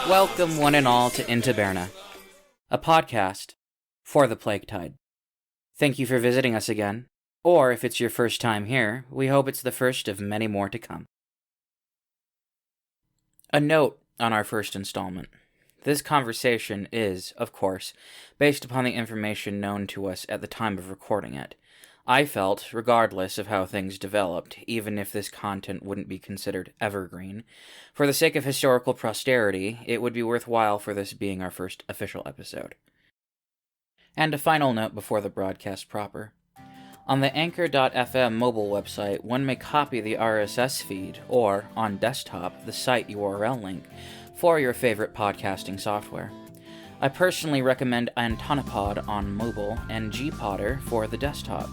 Welcome one and all to Taberna, a podcast for the Plaguetide. Thank you for visiting us again, or if it's your first time here, we hope it's the first of many more to come. A note on our first installment. This conversation is, of course, based upon the information known to us at the time of recording it. I felt, regardless of how things developed, even if this content wouldn't be considered evergreen, for the sake of historical posterity, it would be worthwhile for this being our first official episode. And a final note before the broadcast proper. On the Anchor.fm mobile website, one may copy the RSS feed, or, on desktop, the site URL link, for your favorite podcasting software. I personally recommend Antonopod on mobile and Gpodder for the desktop.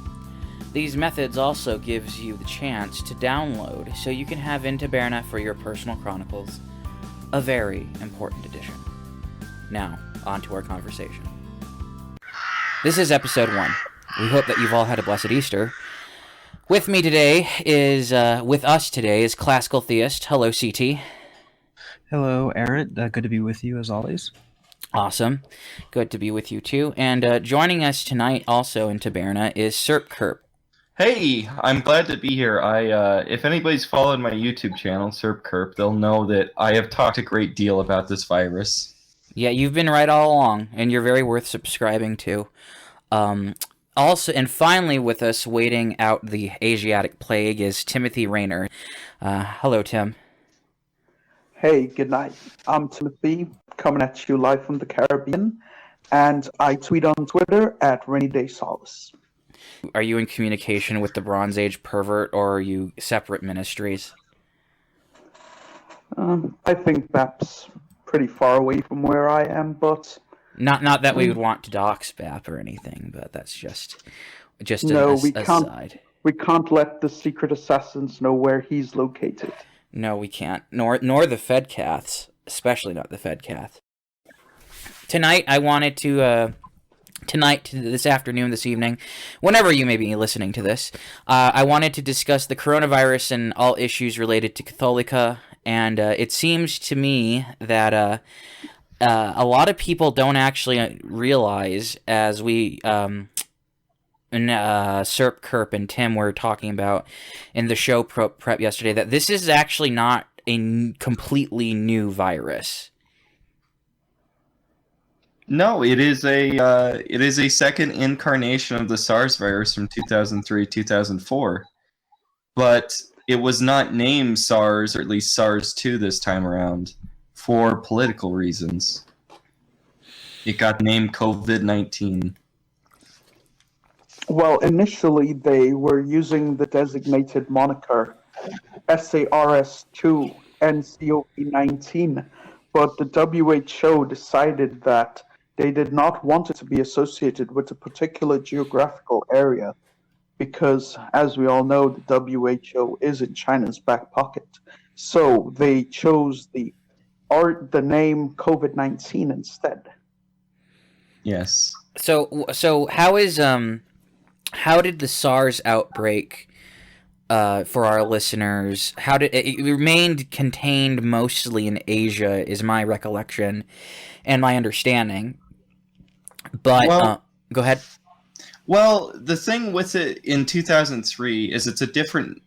These methods also gives you the chance to download so you can have Taberna for your personal chronicles. A very important addition. Now, on to our conversation. This is episode 1. We hope that you've all had a blessed Easter. With us today is Classical Theist. Hello, CT. Hello, Aaron. Good to be with you as always. Awesome. Good to be with you too. And joining us tonight also in Taberna is Serpkerp. Hey, I'm glad to be here. If anybody's followed my YouTube channel, Serpkerp, they'll know that I have talked a great deal about this virus. Yeah, you've been right all along, and you're very worth subscribing to. Also, and finally with us, waiting out the Asiatic plague, is Timothy Rayner. Hello, Tim. Hey, good night. I'm Timothy, coming at you live from the Caribbean, and I tweet on Twitter at Rainy Day Solace. Are you in communication with the Bronze Age pervert, or are you separate ministries? I think that's pretty far away from where I am, but... Not that we would want to dox Bap or anything, but that's just no, we aside. We can't let the secret assassins know where he's located. No, we can't. Nor the Fedcaths, especially not the Fedcath. Tonight, I wanted to... this afternoon, this evening, whenever you may be listening to this, I wanted to discuss the coronavirus and all issues related to Catholica, and it seems to me that a lot of people don't actually realize, as we, Serpkerp and Tim were talking about in the show prep yesterday, that this is actually not a completely new virus. No, it is a second incarnation of the SARS virus from 2003-2004, but it was not named SARS, or at least SARS-2 this time around, for political reasons. It got named COVID-19. Well, initially they were using the designated moniker SARS-2 NCOV-19, but the WHO decided that they did not want it to be associated with a particular geographical area because, as we all know, the WHO is in China's back pocket. So they chose the name COVID-19 instead. Yes. So how did the SARS outbreak, for our listeners, how did it remained contained mostly in Asia, is my recollection and my understanding. But go ahead. Well, the thing with it in 2003 is it's a different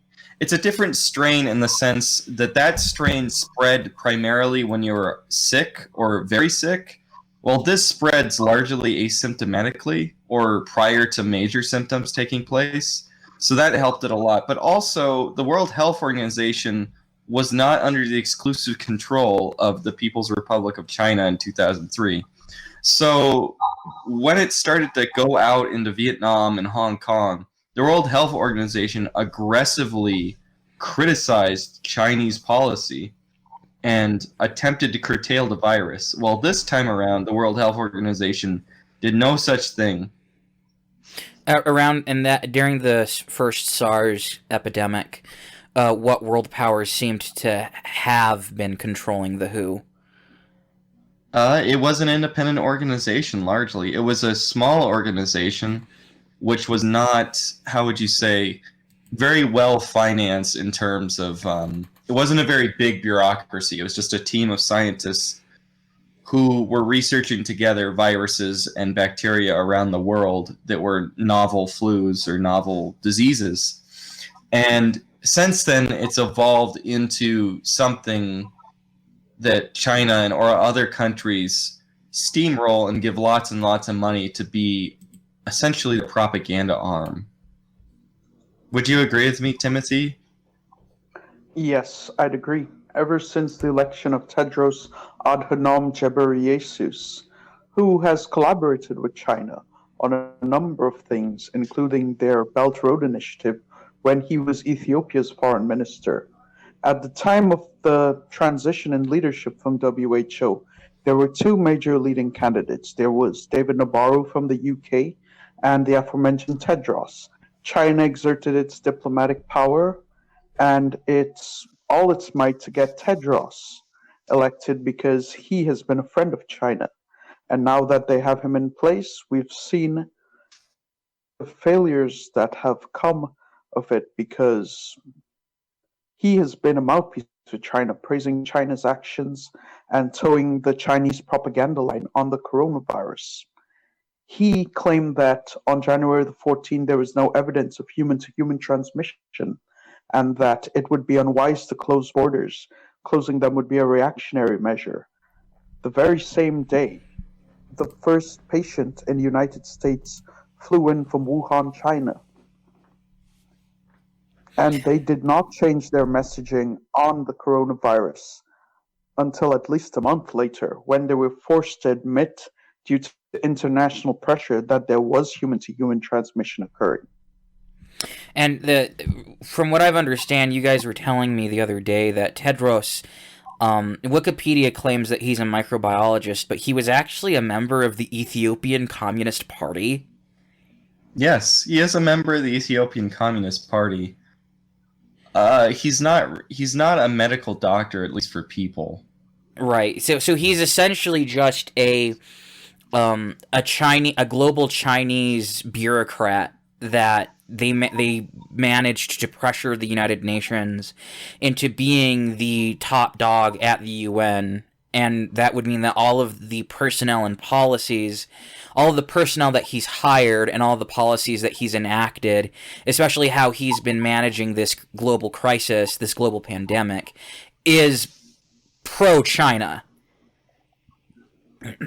strain in the sense that strain spread primarily when you were sick or very sick. Well, this spreads largely asymptomatically or prior to major symptoms taking place. So that helped it a lot. But also, the World Health Organization was not under the exclusive control of the People's Republic of China in 2003. So when it started to go out into Vietnam and Hong Kong, the World Health Organization aggressively criticized Chinese policy and attempted to curtail the virus. Well, this time around, the World Health Organization did no such thing. During the first SARS epidemic, what world powers seemed to have been controlling the WHO? It was an independent organization, largely. It was a small organization, which was not, how would you say, very well financed in terms of it wasn't a very big bureaucracy. It was just a team of scientists who were researching together viruses and bacteria around the world that were novel flus or novel diseases. And since then, it's evolved into something that China and or other countries steamroll and give lots and lots of money to be essentially the propaganda arm. Would you agree with me, Timothy? Yes, I'd agree. Ever since the election of Tedros Adhanom Ghebreyesus, who has collaborated with China on a number of things, including their Belt Road Initiative when he was Ethiopia's foreign minister. At the time of the transition in leadership from WHO, there were two major leading candidates. There was David Nabarro from the UK and the aforementioned Tedros. China exerted its diplomatic power and all its might to get Tedros elected because he has been a friend of China. And now that they have him in place, we've seen the failures that have come of it because he has been a mouthpiece to China, praising China's actions and towing the Chinese propaganda line on the coronavirus. He claimed that on January the 14th, there was no evidence of human-to-human transmission and that it would be unwise to close borders. Closing them would be a reactionary measure. The very same day, the first patient in the United States flew in from Wuhan, China. And they did not change their messaging on the coronavirus until at least a month later, when they were forced to admit, due to international pressure, that there was human-to-human transmission occurring. And from what I've understand, you guys were telling me the other day that Tedros, Wikipedia claims that he's a microbiologist, but he was actually a member of the Ethiopian Communist Party. Yes, he is a member of the Ethiopian Communist Party. He's not a medical doctor, at least for people. Right. So he's essentially just a global Chinese bureaucrat that they managed to pressure the United Nations into being the top dog at the UN, and that would mean that all of the personnel and policies, all of the personnel that he's hired and all the policies that he's enacted, especially how he's been managing this global crisis, this global pandemic, is pro-China.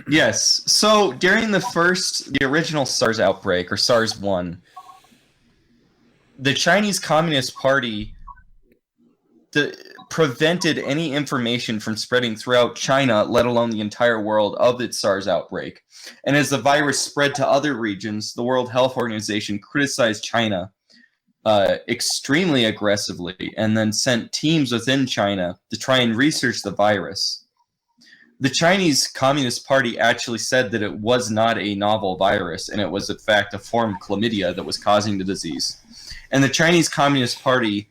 Yes. So during the original SARS outbreak, or SARS-1, the Chinese Communist Party prevented any information from spreading throughout China, let alone the entire world, of its SARS outbreak. And as the virus spread to other regions, the World Health Organization criticized China extremely aggressively and then sent teams within China to try and research the virus. The Chinese Communist Party actually said that it was not a novel virus, and it was, in fact, a form of chlamydia that was causing the disease. And the Chinese Communist Party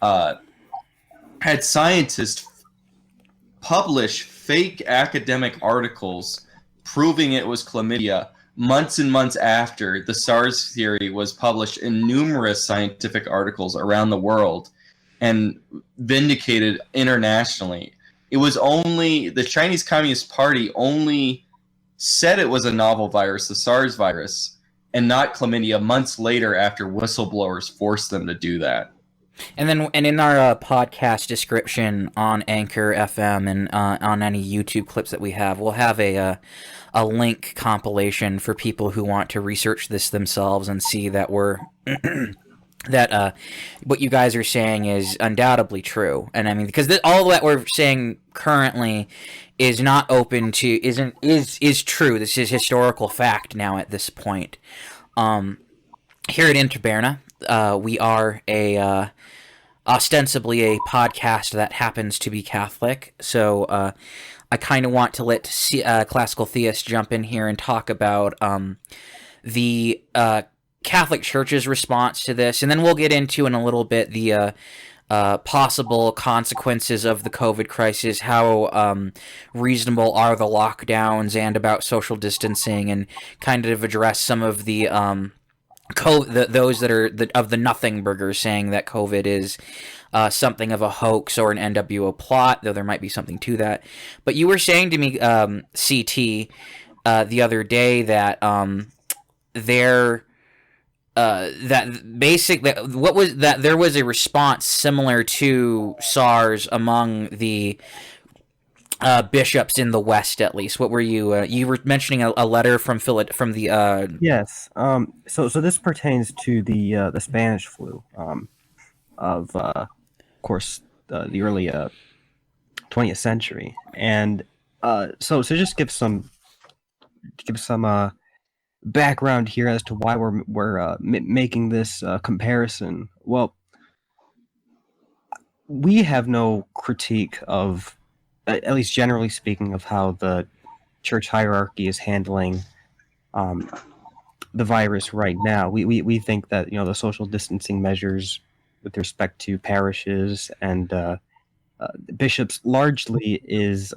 had scientists publish fake academic articles proving it was chlamydia months and months after the SARS theory was published in numerous scientific articles around the world and vindicated internationally. It was only the Chinese Communist Party only said it was a novel virus, the SARS virus, and not chlamydia months later after whistleblowers forced them to do that. And in our podcast description on Anchor FM and on any YouTube clips that we have, we'll have a link compilation for people who want to research this themselves and see that we're that what you guys are saying is undoubtedly true. And I mean, because all that we're saying currently is not open to is true. This is historical fact now at this point. Here at Taberna, we are ostensibly a podcast that happens to be Catholic. So I kind of want to let Classical Theist jump in here and talk about the Catholic Church's response to this, and then we'll get into in a little bit the possible consequences of the COVID crisis, how reasonable are the lockdowns, and about social distancing, and kind of address some of the those that are of the nothing burgers saying that COVID is something of a hoax or an NWO plot, though there might be something to that. But you were saying to me, CT, the other day that there there was a response similar to SARS among the bishops in the West, at least. What were you were mentioning a letter from the Yes. So this pertains to the Spanish flu. Of course, the early 20th century, and so just give some background here as to why we're making this comparison. Well, we have no critique of, at least generally speaking, of how the church hierarchy is handling the virus right now. We think that the social distancing measures with respect to parishes and bishops largely is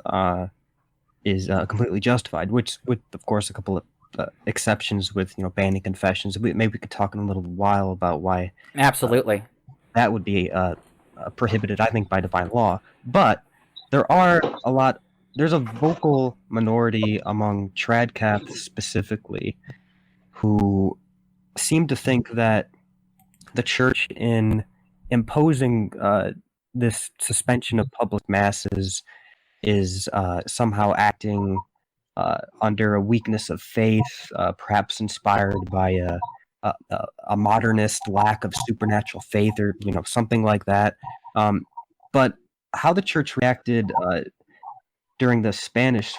completely justified, which with of course a couple of exceptions with banning confessions. Maybe we could talk in a little while about why absolutely that would be prohibited, I think, by divine law. But there's a vocal minority among tradcaths specifically who seem to think that the church, in imposing this suspension of public masses, is somehow acting under a weakness of faith, perhaps inspired by a modernist lack of supernatural faith, or something like that. But how the church reacted during the Spanish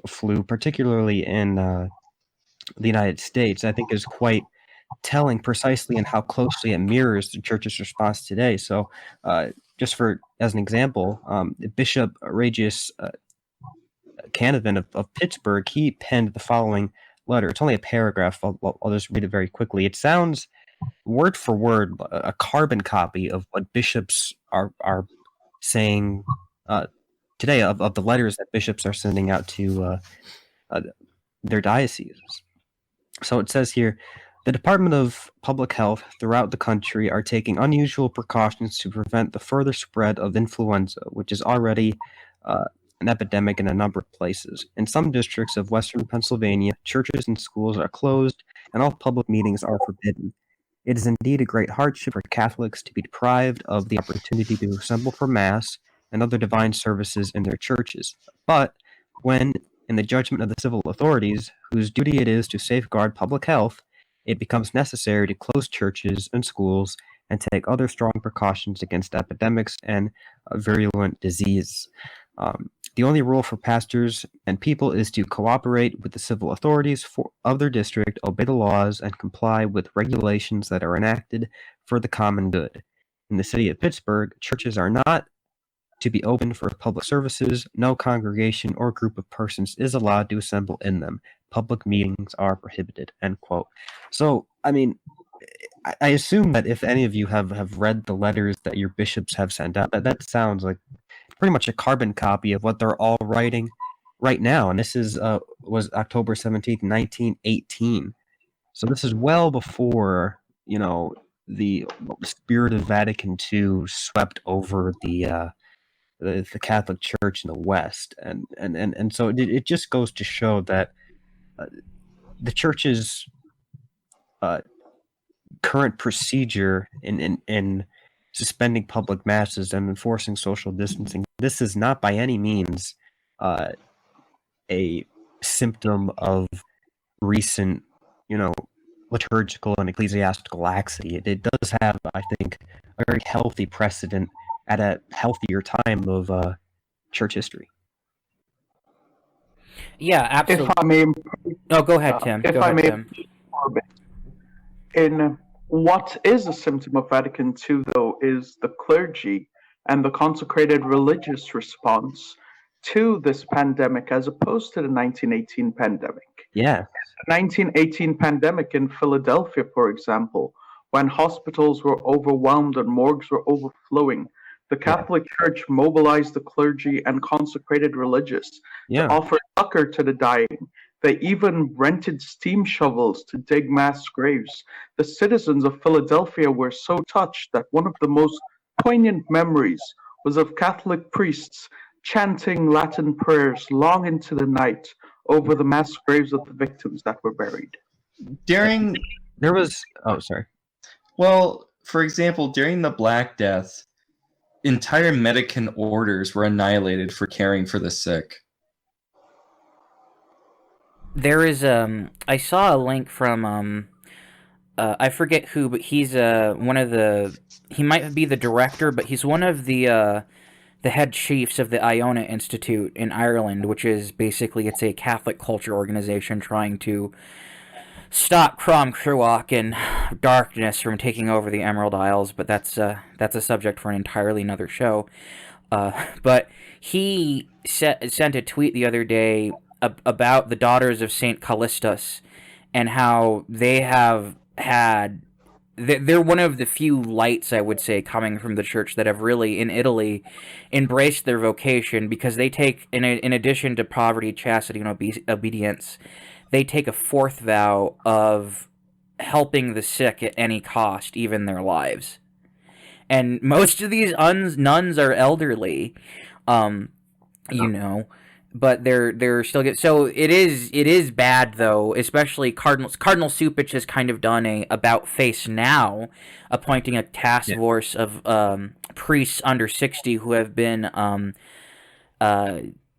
flu, particularly in the United States, I think is quite telling, precisely in how closely it mirrors the church's response today. So, just as an example, Bishop Regius Canavan of Pittsburgh, he penned the following letter. It's only a paragraph. I'll just read it very quickly. It sounds word for word a carbon copy of what bishops are saying today, of the letters that bishops are sending out to their dioceses. So it says here, the Department of Public Health throughout the country are taking unusual precautions to prevent the further spread of influenza, which is already an epidemic in a number of places. In some districts of western Pennsylvania, churches and schools are closed, and all public meetings are forbidden. It is indeed a great hardship for Catholics to be deprived of the opportunity to assemble for Mass and other divine services in their churches. But when, in the judgment of the civil authorities, whose duty it is to safeguard public health, it becomes necessary to close churches and schools and take other strong precautions against epidemics and virulent disease. The only rule for pastors and people is to cooperate with the civil authorities of their district, obey the laws, and comply with regulations that are enacted for the common good. In the city of Pittsburgh, churches are not to be open for public services. No congregation or group of persons is allowed to assemble in them. Public meetings are prohibited, end quote. So, I mean, I assume that if any of you have read the letters that your bishops have sent out, that sounds like pretty much a carbon copy of what they're all writing right now. And this was October 17th, 1918. So this is well before, the spirit of Vatican II swept over the Catholic Church in the West. And so it just goes to show that the Church's current procedure in suspending public masses and enforcing social distancing, this is not by any means a symptom of recent, liturgical and ecclesiastical laxity. It does have, I think, a very healthy precedent at a healthier time of church history. Yeah, absolutely. If I may, go ahead, Tim. If Go I ahead, may, Tim. in what is a symptom of Vatican II, though, is the clergy and the consecrated religious response to this pandemic, as opposed to the 1918 pandemic. Yeah. The 1918 pandemic in Philadelphia, for example, when hospitals were overwhelmed and morgues were overflowing, the Catholic Church mobilized the clergy and consecrated religious to offer succor to the dying. They even rented steam shovels to dig mass graves. The citizens of Philadelphia were so touched that one of the most poignant memories was of Catholic priests chanting Latin prayers long into the night over the mass graves of the victims that were buried. During, There was. Oh, sorry. well, for example, during the Black Death, entire Medican orders were annihilated for caring for the sick. There is I saw a link from I forget who, but he's one of the, he might be the director, but he's one of the head chiefs of the Iona Institute in Ireland, which is basically, it's a Catholic culture organization trying to stop Crom Cruach and darkness from taking over the Emerald Isles, but that's a subject for an entirely another show. But he sent a tweet the other day about the Daughters of Saint Callistus and how they have had, they're one of the few lights, I would say, coming from the church that have really, in Italy, embraced their vocation, because they take, in addition to poverty, chastity, and obedience, they take a fourth vow of helping the sick at any cost, even their lives. And most of these nuns are elderly, you know, but they're still good. So it is bad, though, especially Cardinal Supich has kind of done a about face now, appointing a task force of priests under 60 who have been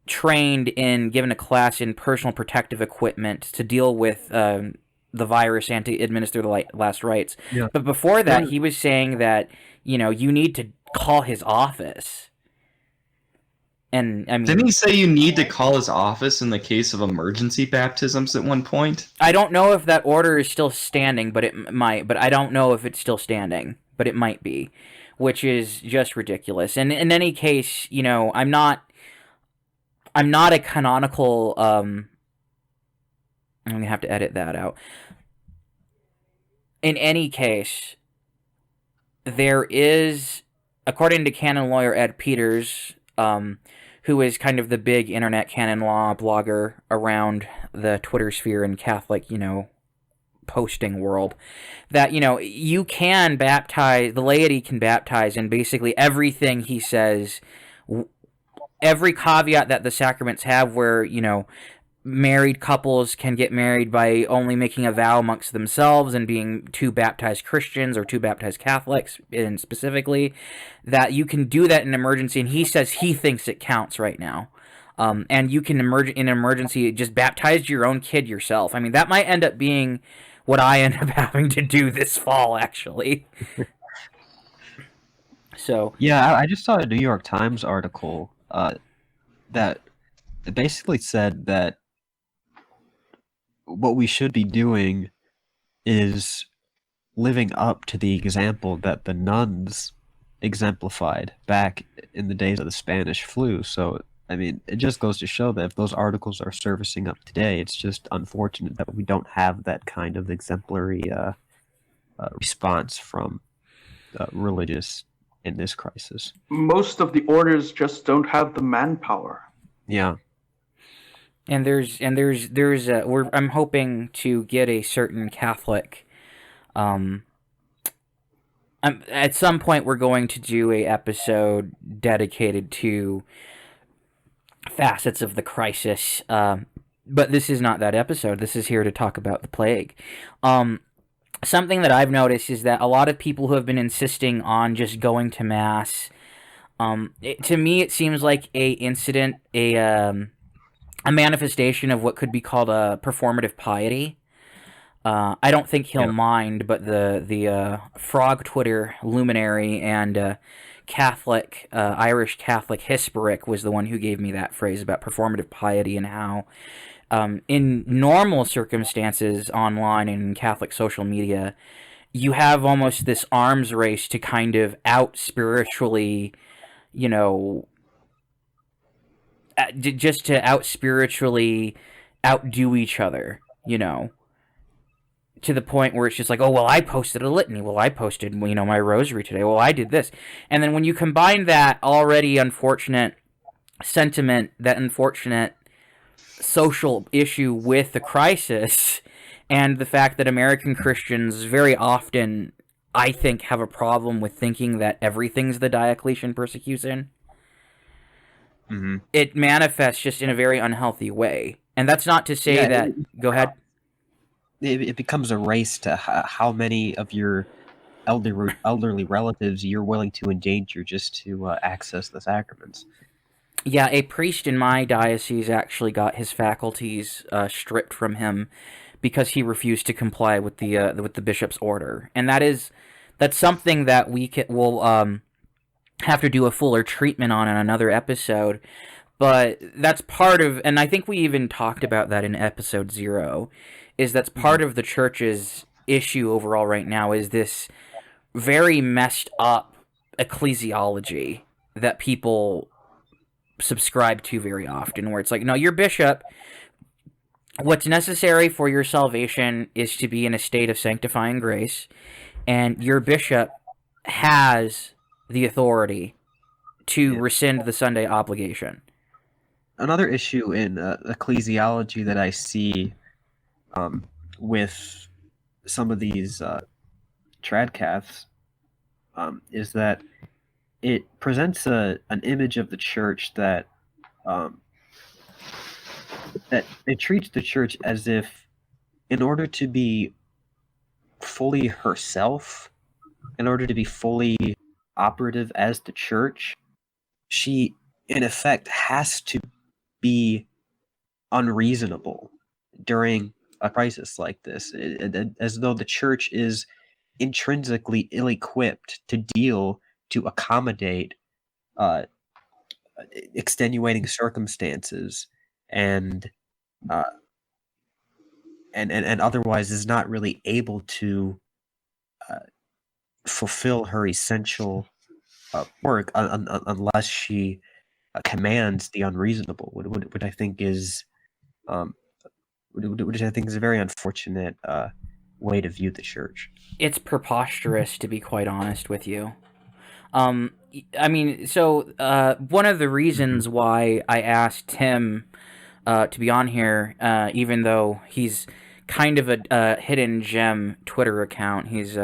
trained in, given a class in personal protective equipment to deal with the virus and to administer the last rites. Yeah. But before that, he was saying that, you know, you need to call his office. And I mean, Didn't he say you need to call his office in the case of emergency baptisms at one point? I don't know if that order is still standing, but it might. But I don't know if it's still standing, but it might be, which is just ridiculous. And in any case, you know, I'm not a canonical. I'm gonna have to edit that out. In any case, there is, according to canon lawyer Ed Peters, who is kind of the big internet canon law blogger around the Twitter sphere and Catholic, you know, posting world, that, you know, you can baptize, the laity can baptize, and basically everything he says, every caveat that the sacraments have, where, you know, married couples can get married by only making a vow amongst themselves and being two baptized Christians or two baptized Catholics, and specifically, that you can do that in emergency, and he says he thinks it counts right now. And you can in emergency just baptize your own kid yourself. I mean, that might end up being what I end up having to do this fall, actually. So Yeah, I just saw a New York Times article that basically said that what we should be doing is living up to the example that the nuns exemplified back in the days of the Spanish flu. So, I mean, it just goes to show that if those articles are surfacing up today, it's just unfortunate that we don't have that kind of exemplary response from religious in this crisis. Most of the orders just don't have the manpower. Yeah. I'm hoping to get a certain Catholic. At some point, we're going to do a episode dedicated to facets of the crisis. But this is not that episode. This is here to talk about the plague. Something that I've noticed is that a lot of people who have been insisting on just going to mass, to me, it seems like a manifestation of what could be called a performative piety. I don't think he'll mind, but the Frog Twitter luminary and Catholic, Irish Catholic Hisperic was the one who gave me that phrase about performative piety, and how in normal circumstances online and in Catholic social media, you have almost this arms race to kind of out-spiritually, you know, just to out-spiritually outdo each other, you know, to the point where it's just like, oh, well, I posted a litany, well, I posted, you know, my rosary today, well, I did this. And then when you combine that already unfortunate sentiment, that unfortunate social issue with the crisis, and the fact that American Christians very often, I think, have a problem with thinking that everything's the Diocletian persecution. Mm-hmm. It manifests just in a very unhealthy way. And that's not to say that... Go ahead. It becomes a race to how many of your elderly relatives you're willing to endanger just to access the sacraments. Yeah, a priest in my diocese actually got his faculties stripped from him because he refused to comply with the bishop's order, and that's something that we'll have to do a fuller treatment on in another episode. But that's part of, and I think we even talked about that in episode 0, that's part of the church's issue overall right now, is this very messed up ecclesiology that people subscribe to very often, where it's like, no, your bishop, what's necessary for your salvation is to be in a state of sanctifying grace, and your bishop has the authority to rescind the Sunday obligation. Another issue in ecclesiology that I see with some of these tradcaths is that it presents an image of the church that it treats the church as if, in order to be fully herself, in order to be fully operative as the church, she, in effect, has to be unreasonable during a crisis like this, as though the church is intrinsically ill-equipped to accommodate extenuating circumstances and otherwise is not really able to fulfill her essential work unless she commands the unreasonable, which I think is which I think is a very unfortunate way to view the church. It's preposterous, to be quite honest with you. I mean, so one of the reasons why I asked Tim to be on here, even though he's kind of a hidden gem Twitter account, he's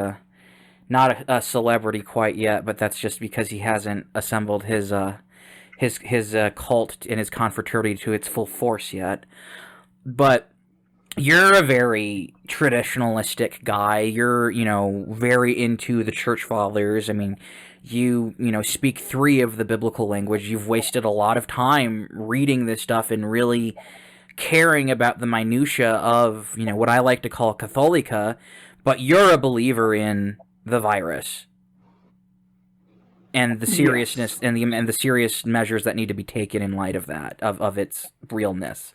not a celebrity quite yet, but that's just because he hasn't assembled his cult and his confraternity to its full force yet. But you're a very traditionalistic guy. You're, very into the church fathers. I mean, you speak 3 of the biblical language. You've wasted a lot of time reading this stuff and really caring about the minutia of, what I like to call Catholica, but you're a believer in the virus and the seriousness and the serious measures that need to be taken in light of that, of its realness.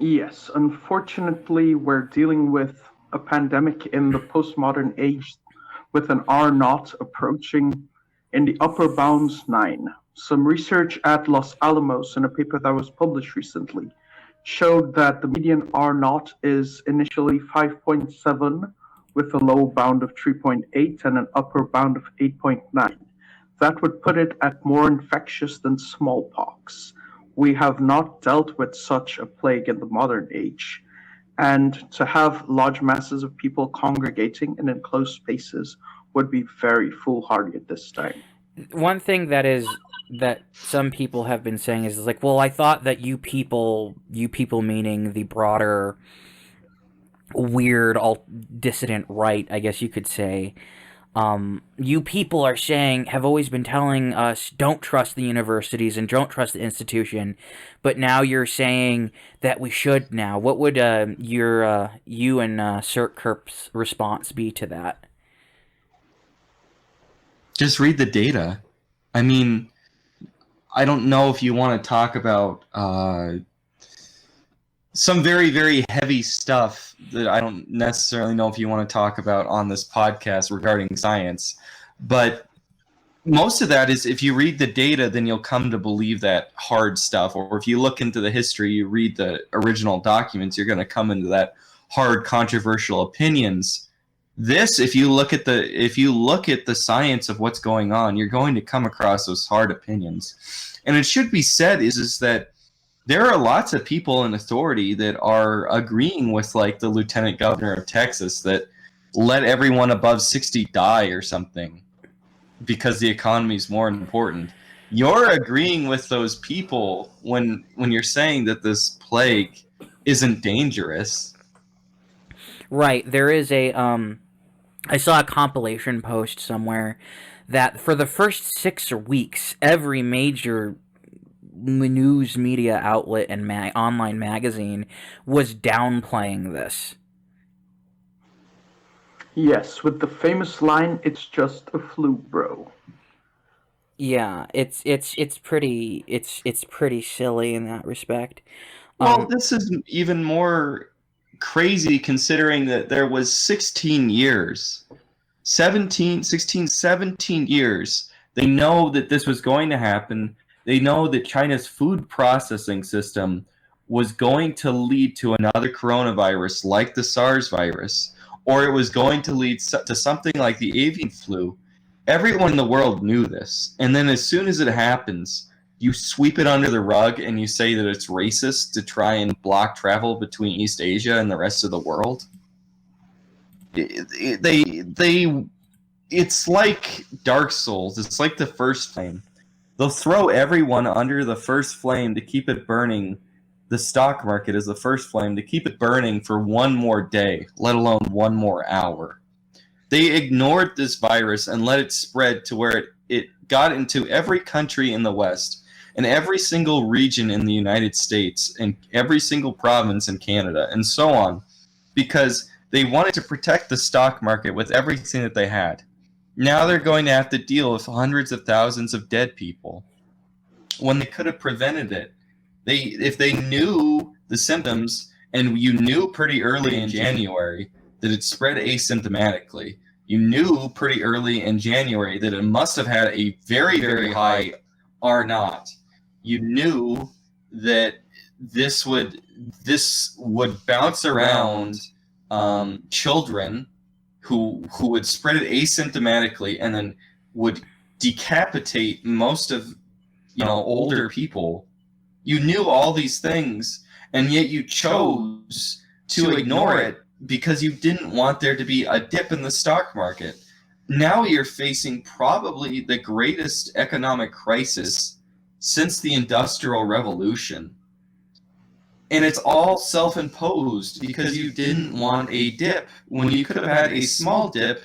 Yes, unfortunately, we're dealing with a pandemic in the postmodern age with an R0 approaching in the upper bounds 9. Some research at Los Alamos in a paper that was published recently showed that the median R0 is initially 5.7 with a low bound of 3.8 and an upper bound of 8.9. That would put it at more infectious than smallpox. We have not dealt with such a plague in the modern age, and to have large masses of people congregating in enclosed spaces would be very foolhardy at this time. One thing that some people have been saying is like, well, I thought that you people meaning the broader weird dissident right, I guess you could say, you people have always been telling us don't trust the universities and don't trust the institution, but now you're saying that we should now. What would you and Sir Kirk's response be to that? Just read the data. I mean, I don't know if you want to talk about some very, very heavy stuff that I don't necessarily know if you want to talk about on this podcast regarding science. But most of that is, if you read the data, then you'll come to believe that hard stuff. Or if you look into the history, you read the original documents, you're going to come into that hard, controversial opinions This, if you look at the science of what's going on, you're going to come across those hard opinions. And it should be said is that there are lots of people in authority that are agreeing with, like, the lieutenant governor of Texas that let everyone above 60 die or something because the economy is more important. You're agreeing with those people when you're saying that this plague isn't dangerous. Right. There is I saw a compilation post somewhere that for the first 6 weeks, every major news media outlet and online magazine was downplaying this. Yes, with the famous line, "It's just a flu, bro." Yeah, it's pretty silly in that respect. Well, this is even more crazy considering that there was 16 years. 17 years. They know that this was going to happen. They know that China's food processing system was going to lead to another coronavirus like the SARS virus, or it was going to lead to something like the avian flu. Everyone in the world knew this. And then as soon as it happens, you sweep it under the rug and you say that it's racist to try and block travel between East Asia and the rest of the world. It's like Dark Souls. It's like the first flame. They'll throw everyone under the first flame to keep it burning. The stock market is the first flame to keep it burning for one more day, let alone one more hour. They ignored this virus and let it spread to where it got into every country in the West and every single region in the United States and every single province in Canada and so on, because they wanted to protect the stock market with everything that they had. Now they're going to have to deal with hundreds of thousands of dead people when they could have prevented it. If they knew the symptoms, and you knew pretty early in January that it spread asymptomatically, you knew pretty early in January that it must have had a very, very high R0. You knew that this would bounce around children who would spread it asymptomatically and then would decapitate most of older people. You knew all these things, and yet you chose to ignore it because you didn't want there to be a dip in the stock market. Now you're facing probably the greatest economic crisis since the Industrial Revolution. And it's all self-imposed because you didn't want a dip when you could have had a small dip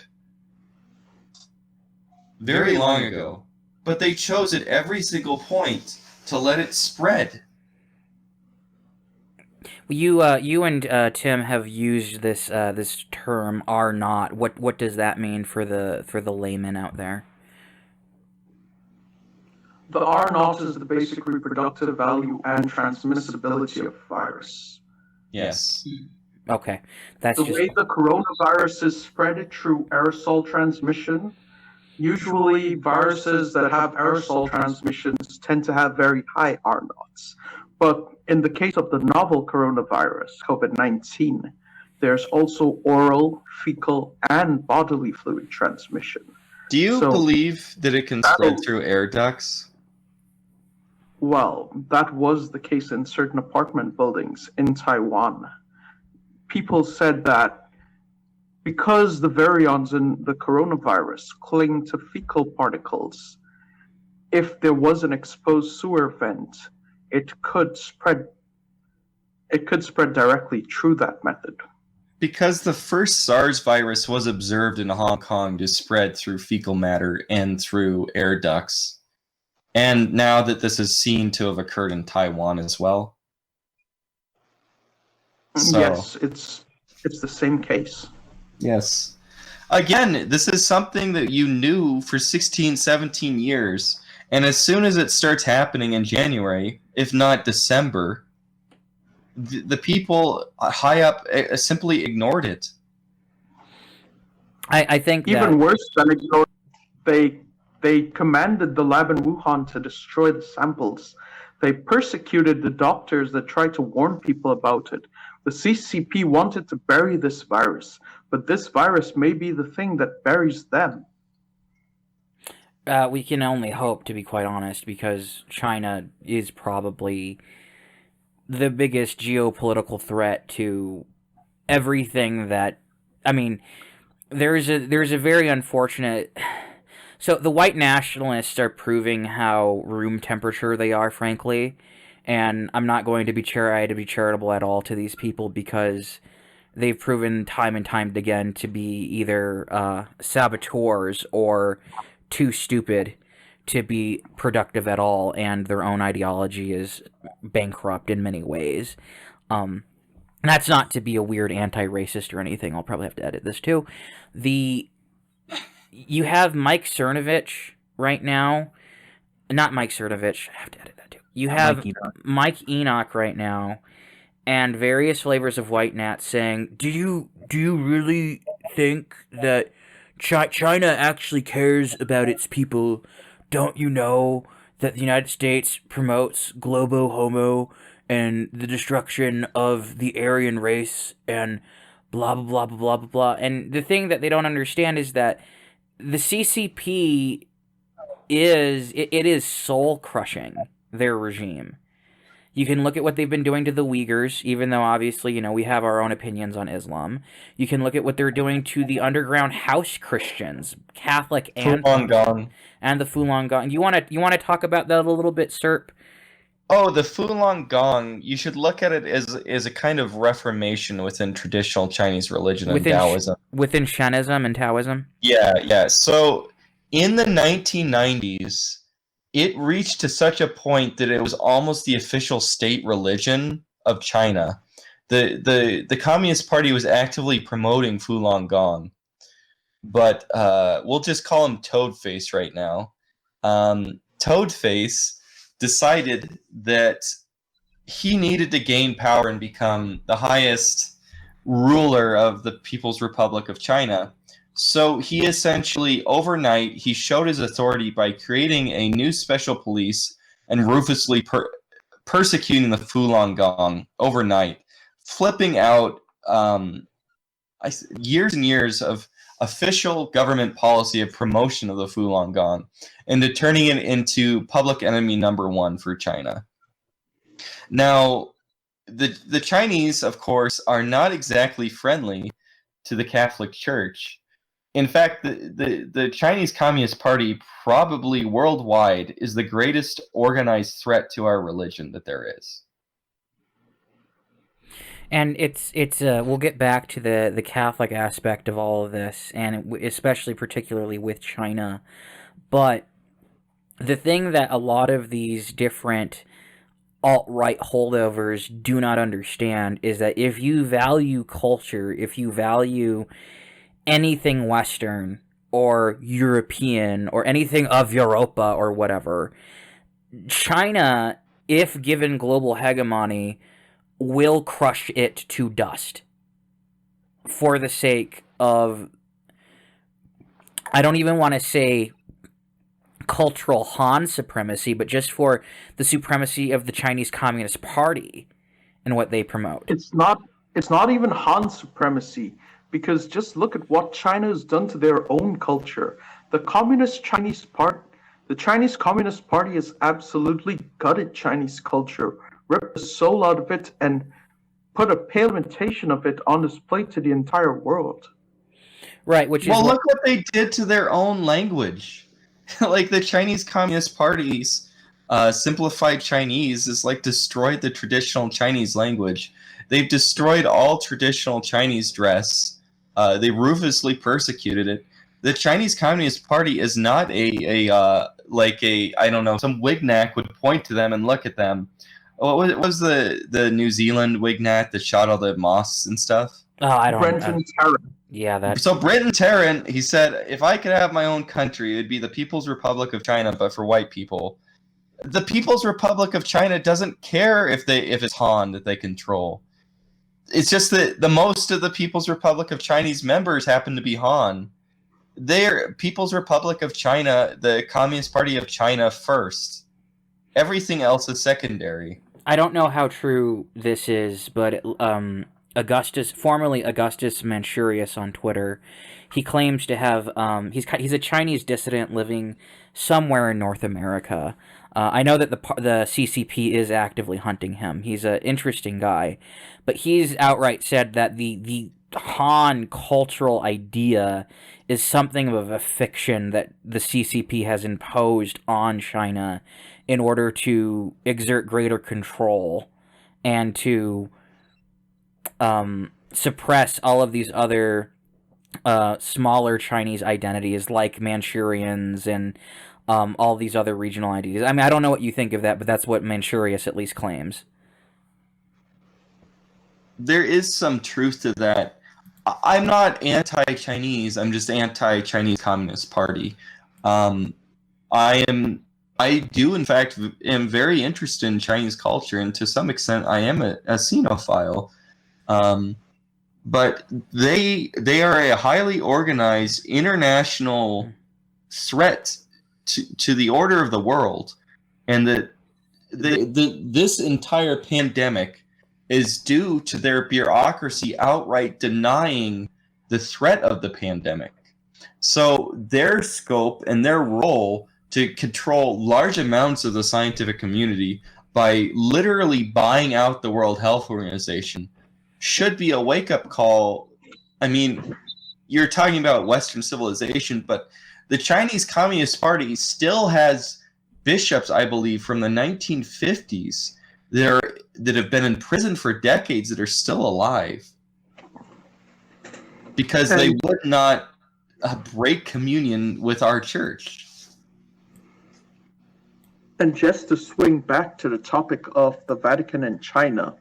very long ago. But they chose at every single point to let it spread. You and Tim have used this term R0. What does that mean for the layman out there? The R0 is the basic reproductive value and transmissibility of virus. Yes. Okay, that's the way the coronavirus is spread through aerosol transmission. Usually, viruses that have aerosol transmissions tend to have very high R0s. But in the case of the novel coronavirus, COVID-19, there's also oral, fecal, and bodily fluid transmission. Do you believe that it can spread through air ducts? Well, that was the case in certain apartment buildings in Taiwan. People said that because the virions in the coronavirus cling to fecal particles, if there was an exposed sewer vent, it could spread directly through that method. Because the first SARS virus was observed in Hong Kong to spread through fecal matter and through air ducts. And now that this is seen to have occurred in Taiwan as well. So, yes, it's the same case. Yes. Again, this is something that you knew for 16, 17 years. And as soon as it starts happening in January, if not December, the people high up simply ignored it. I think even worse than ignored, they commanded the lab in Wuhan to destroy the samples. They persecuted the doctors that tried to warn people about it. The CCP wanted to bury this virus, but this virus may be the thing that buries them. We can only hope, to be quite honest, because China is probably the biggest geopolitical threat to everything that... I mean, there's a very unfortunate... So the white nationalists are proving how room temperature they are, frankly, and I'm not going to be charitable at all to these people because they've proven time and time again to be either saboteurs or too stupid to be productive at all, and their own ideology is bankrupt in many ways. That's not to be a weird anti-racist or anything. I'll probably have to edit this too. You have Mike Cernovich right now. Not Mike Cernovich. I have to edit that too. You have Mike Enoch right now, and various flavors of white nat saying, "Do you really think that China actually cares about its people? Don't you know that the United States promotes globo homo and the destruction of the Aryan race and blah blah blah blah blah blah blah?" And the thing that they don't understand is that the CCP is soul crushing their regime. You can look at what they've been doing to the Uyghurs, even though obviously, we have our own opinions on Islam. You can look at what they're doing to the underground house Christians, Catholic and Falun Gong. And the Falun Gong. You want to talk about that a little bit, Serp? Oh, the Falun Gong, you should look at it as a kind of reformation within traditional Chinese religion and Taoism. Within Shintoism and Taoism? Yeah. So in the 1990s, it reached to such a point that it was almost the official state religion of China. The Communist Party was actively promoting Falun Gong, but we'll just call him Toadface right now. Toadface decided that he needed to gain power and become the highest ruler of the People's Republic of China. So he essentially, overnight, he showed his authority by creating a new special police and ruthlessly persecuting the Falun Gong overnight, flipping out years and years of official government policy of promotion of the Falun Gong and turning it into public enemy number one for China. Now, the Chinese, of course, are not exactly friendly to the Catholic Church. In fact, the Chinese Communist Party, probably worldwide, is the greatest organized threat to our religion that there is. And it's we'll get back to the Catholic aspect of all of this, and especially particularly with China. But the thing that a lot of these different alt-right holdovers do not understand is that if you value culture, if you value anything Western or European or anything of Europa or whatever, China, if given global hegemony, will crush it to dust for the sake of, I don't even want to say cultural Han supremacy, but just for the supremacy of the Chinese Communist Party and what they promote. It's not even Han supremacy, because just look at what China has done to their own culture. The Chinese Communist Party has absolutely gutted Chinese culture, ripped the soul out of it, and put a pale imitation of it on display to the entire world. Right, which is... Well, look what they did to their own language. Like, the Chinese Communist Party's simplified Chinese is like destroyed the traditional Chinese language. They've destroyed all traditional Chinese dress. They ruthlessly persecuted it. The Chinese Communist Party is not I don't know, some Wignac would point to them and look at them. What was the New Zealand Wignat that shot all the mosques and stuff? Oh, I don't know. Brenton Tarrant. Yeah, that. So Brenton Tarrant, he said, if I could have my own country, it'd be the People's Republic of China, but for white people. The People's Republic of China doesn't care if it's Han that they control. It's just that the most of the People's Republic of Chinese members happen to be Han. They're People's Republic of China, the Communist Party of China first. Everything else is secondary. I don't know how true this is, but formerly Augustus Manchurius on Twitter. He claims to have he's a Chinese dissident living somewhere in North America. I know that the CCP is actively hunting him. He's an interesting guy, but he's outright said that the Han cultural idea is something of a fiction that the CCP has imposed on China in order to exert greater control and to suppress all of these other smaller Chinese identities like Manchurians and all these other regional ideas. I mean, I don't know what you think of that, but that's what Manchurius at least claims. There is some truth to that. I'm not anti-Chinese. I'm just anti-Chinese Communist Party. I do, in fact, am very interested in Chinese culture, and to some extent, I am a xenophile. But they are a highly organized international threat to the order of the world, and this entire pandemic is due to their bureaucracy outright denying the threat of the pandemic. So their scope and their role to control large amounts of the scientific community by literally buying out the World Health Organization should be a wake-up call. I mean, you're talking about Western civilization, but the Chinese Communist Party still has bishops, I believe, from the 1950s that have been in prison for decades that are still alive because they would not break communion with our church. And just to swing back to the topic of the Vatican and China,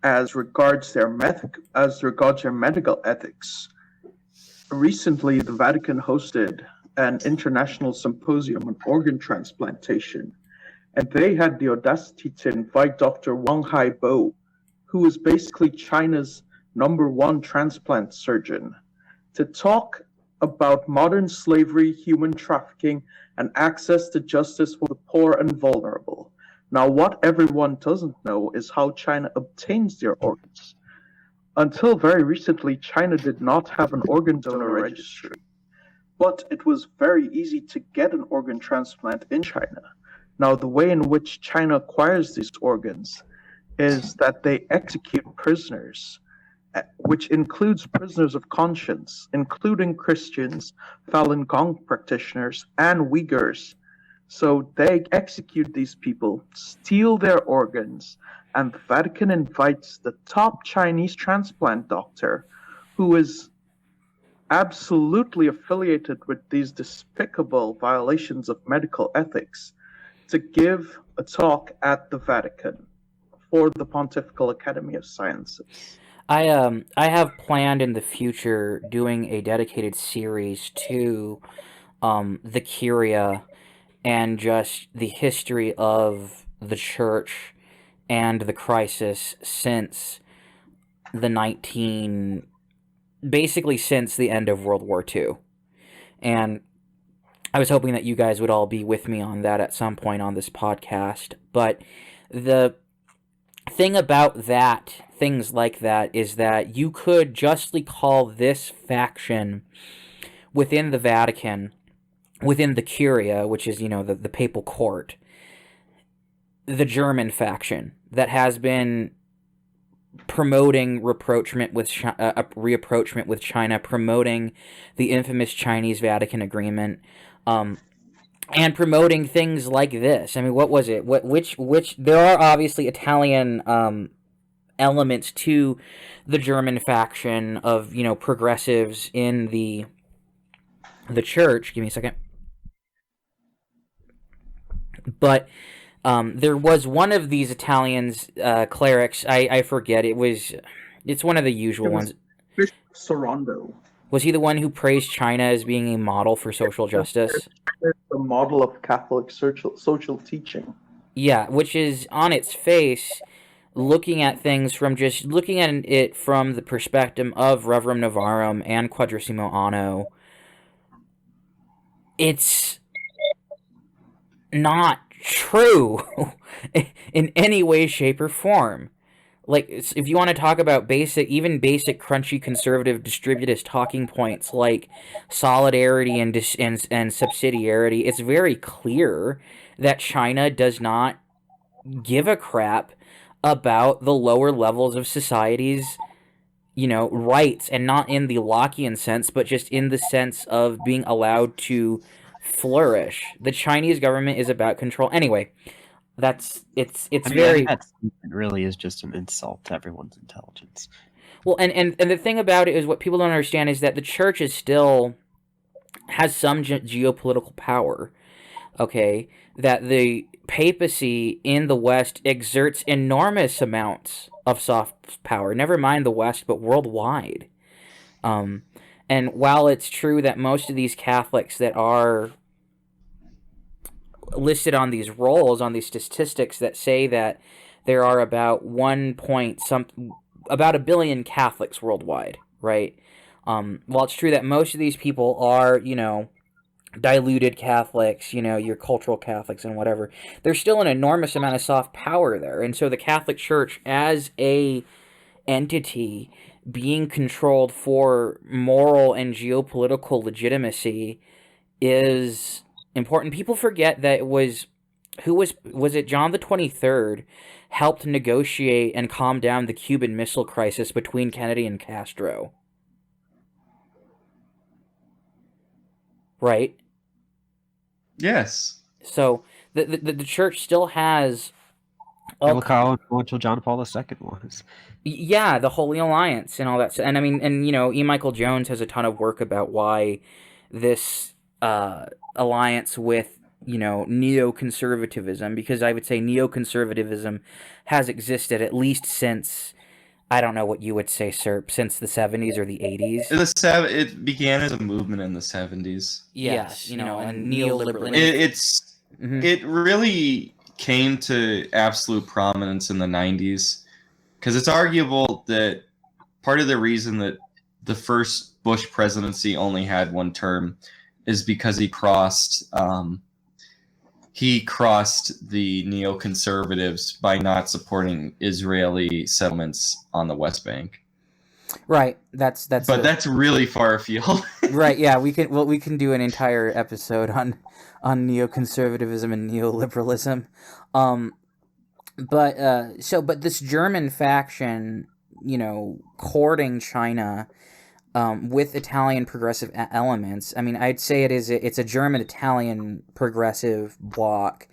as regards their medical ethics, recently the Vatican hosted an international symposium on organ transplantation, and they had the audacity to invite Dr. Wang Haibo, who is basically China's #1 transplant surgeon, to talk about modern slavery, human trafficking, and access to justice for the poor and vulnerable. Now, what everyone doesn't know is how China obtains their organs. Until very recently, China did not have an organ donor registry, but it was very easy to get an organ transplant in China. Now, the way in which China acquires these organs is that they execute prisoners, which includes prisoners of conscience, including Christians, Falun Gong practitioners, and Uyghurs. So they execute these people, steal their organs, and the Vatican invites the top Chinese transplant doctor, who is absolutely affiliated with these despicable violations of medical ethics, to give a talk at the Vatican for the Pontifical Academy of Sciences. I have planned in the future doing a dedicated series to the Curia and just the history of the church and the crisis since basically since the end of World War II. And I was hoping that you guys would all be with me on that at some point on this podcast. But the thing about things like that, is that you could justly call this faction within the Vatican, within the Curia, which is, the papal court, the German faction that has been promoting rapprochement with China, promoting the infamous Chinese-Vatican agreement, and promoting things like this. I mean, what was it? Which there are obviously Italian elements to the German faction of, progressives in the church. Give me a second. But there was one of these Italians, clerics, I forget, it's one of the usual ones. Bishop Sorondo. Was he the one who praised China as being a model for social justice? The model of Catholic social teaching. Yeah, which is, on its face, looking at it from the perspective of Reverum Novarum and Quadrasimo Anno, it's not true in any way, shape, or form. like, if you want to talk about basic, even basic crunchy conservative distributist talking points like solidarity and and subsidiarity, it's very clear that China does not give a crap about the lower levels of society's, rights, and not in the Lockean sense, but just in the sense of being allowed to flourish. The Chinese government is about control. Anyway, it's I mean, very that statement really is just an insult to everyone's intelligence. well, and the thing about it is, what people don't understand is that the church is still has some geopolitical power. Okay, that the papacy in the West exerts enormous amounts of soft power. Never mind the West, but worldwide. And while it's true that most of these Catholics that are listed on these rolls, on these statistics that say that there are about about 1 billion Catholics worldwide, right? While it's true that most of these people are, diluted Catholics, your cultural Catholics and whatever, there's still an enormous amount of soft power there. And so the Catholic Church as a entity being controlled for moral and geopolitical legitimacy is important. People forget that it was it John the 23rd helped negotiate and calm down the Cuban Missile Crisis between Kennedy and Castro. Right? Yes. So the church still has And look how influential John Paul II was. yeah, the Holy Alliance and all that. And I mean, and E. Michael Jones has a ton of work about why this alliance with neoconservatism, because I would say neoconservatism has existed at least since, I don't know what you would say, Sir, since the 70s or the 80s. It began as a movement in the 70s. Yes, and neoliberalism. It really came to absolute prominence in the 90s, because it's arguable that part of the reason that the first Bush presidency only had one term is because he crossed the neoconservatives by not supporting Israeli settlements on the West Bank. Right. That's really far afield. Right. Yeah. We can do an entire episode on neoconservatism and neoliberalism. But this German faction, courting China, with Italian progressive elements. I mean, I'd say it's a German-Italian progressive bloc.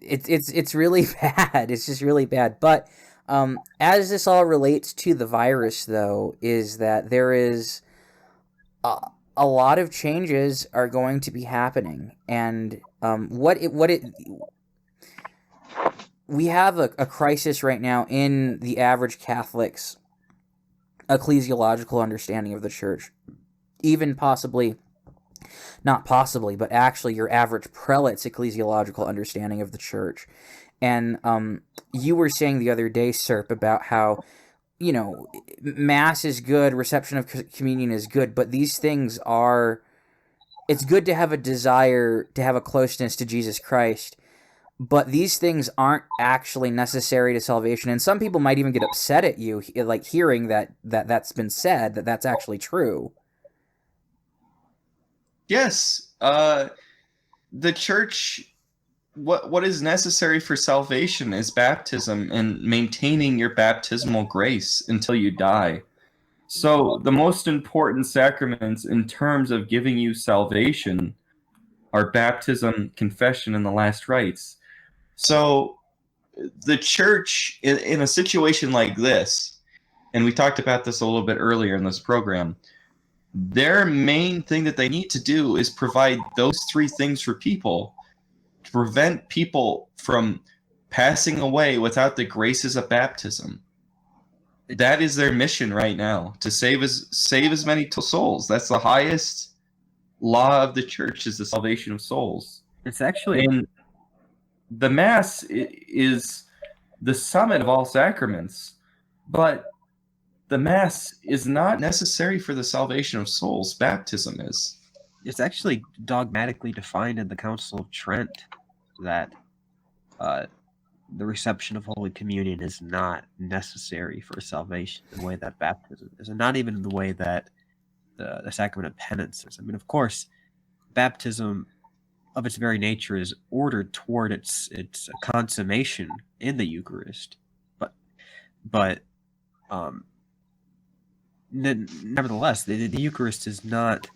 It's really bad. It's just really bad. But as this all relates to the virus, though, is that there is a lot of changes are going to be happening, and we have a crisis right now in the average Catholic's ecclesiological understanding of the church, even not possibly, but actually your average prelate's ecclesiological understanding of the church. And you were saying the other day, Serp, about how, Mass is good, reception of communion is good, but these things it's good to have a desire to have a closeness to Jesus Christ, but these things aren't actually necessary to salvation. And some people might even get upset at you, like hearing that's been said, that's actually true. Yes. The church, what is necessary for salvation is baptism and maintaining your baptismal grace until you die. So the most important sacraments in terms of giving you salvation are baptism, confession, and the last rites. So the church, in a situation like this, and we talked about this a little bit earlier in this program, their main thing that they need to do is provide those three things for people to prevent people from passing away without the graces of baptism. That is their mission right now, to save as many souls. That's the highest law of the church, is the salvation of souls. It's actually... And the Mass is the summit of all sacraments, but the Mass is not necessary for the salvation of souls. Baptism is. It's actually dogmatically defined in the Council of Trent that the reception of Holy Communion is not necessary for salvation the way that baptism is, and not even the way that the sacrament of penance is. I mean, of course, baptism of its very nature is ordered toward its consummation in the Eucharist, but nevertheless, the Eucharist is not.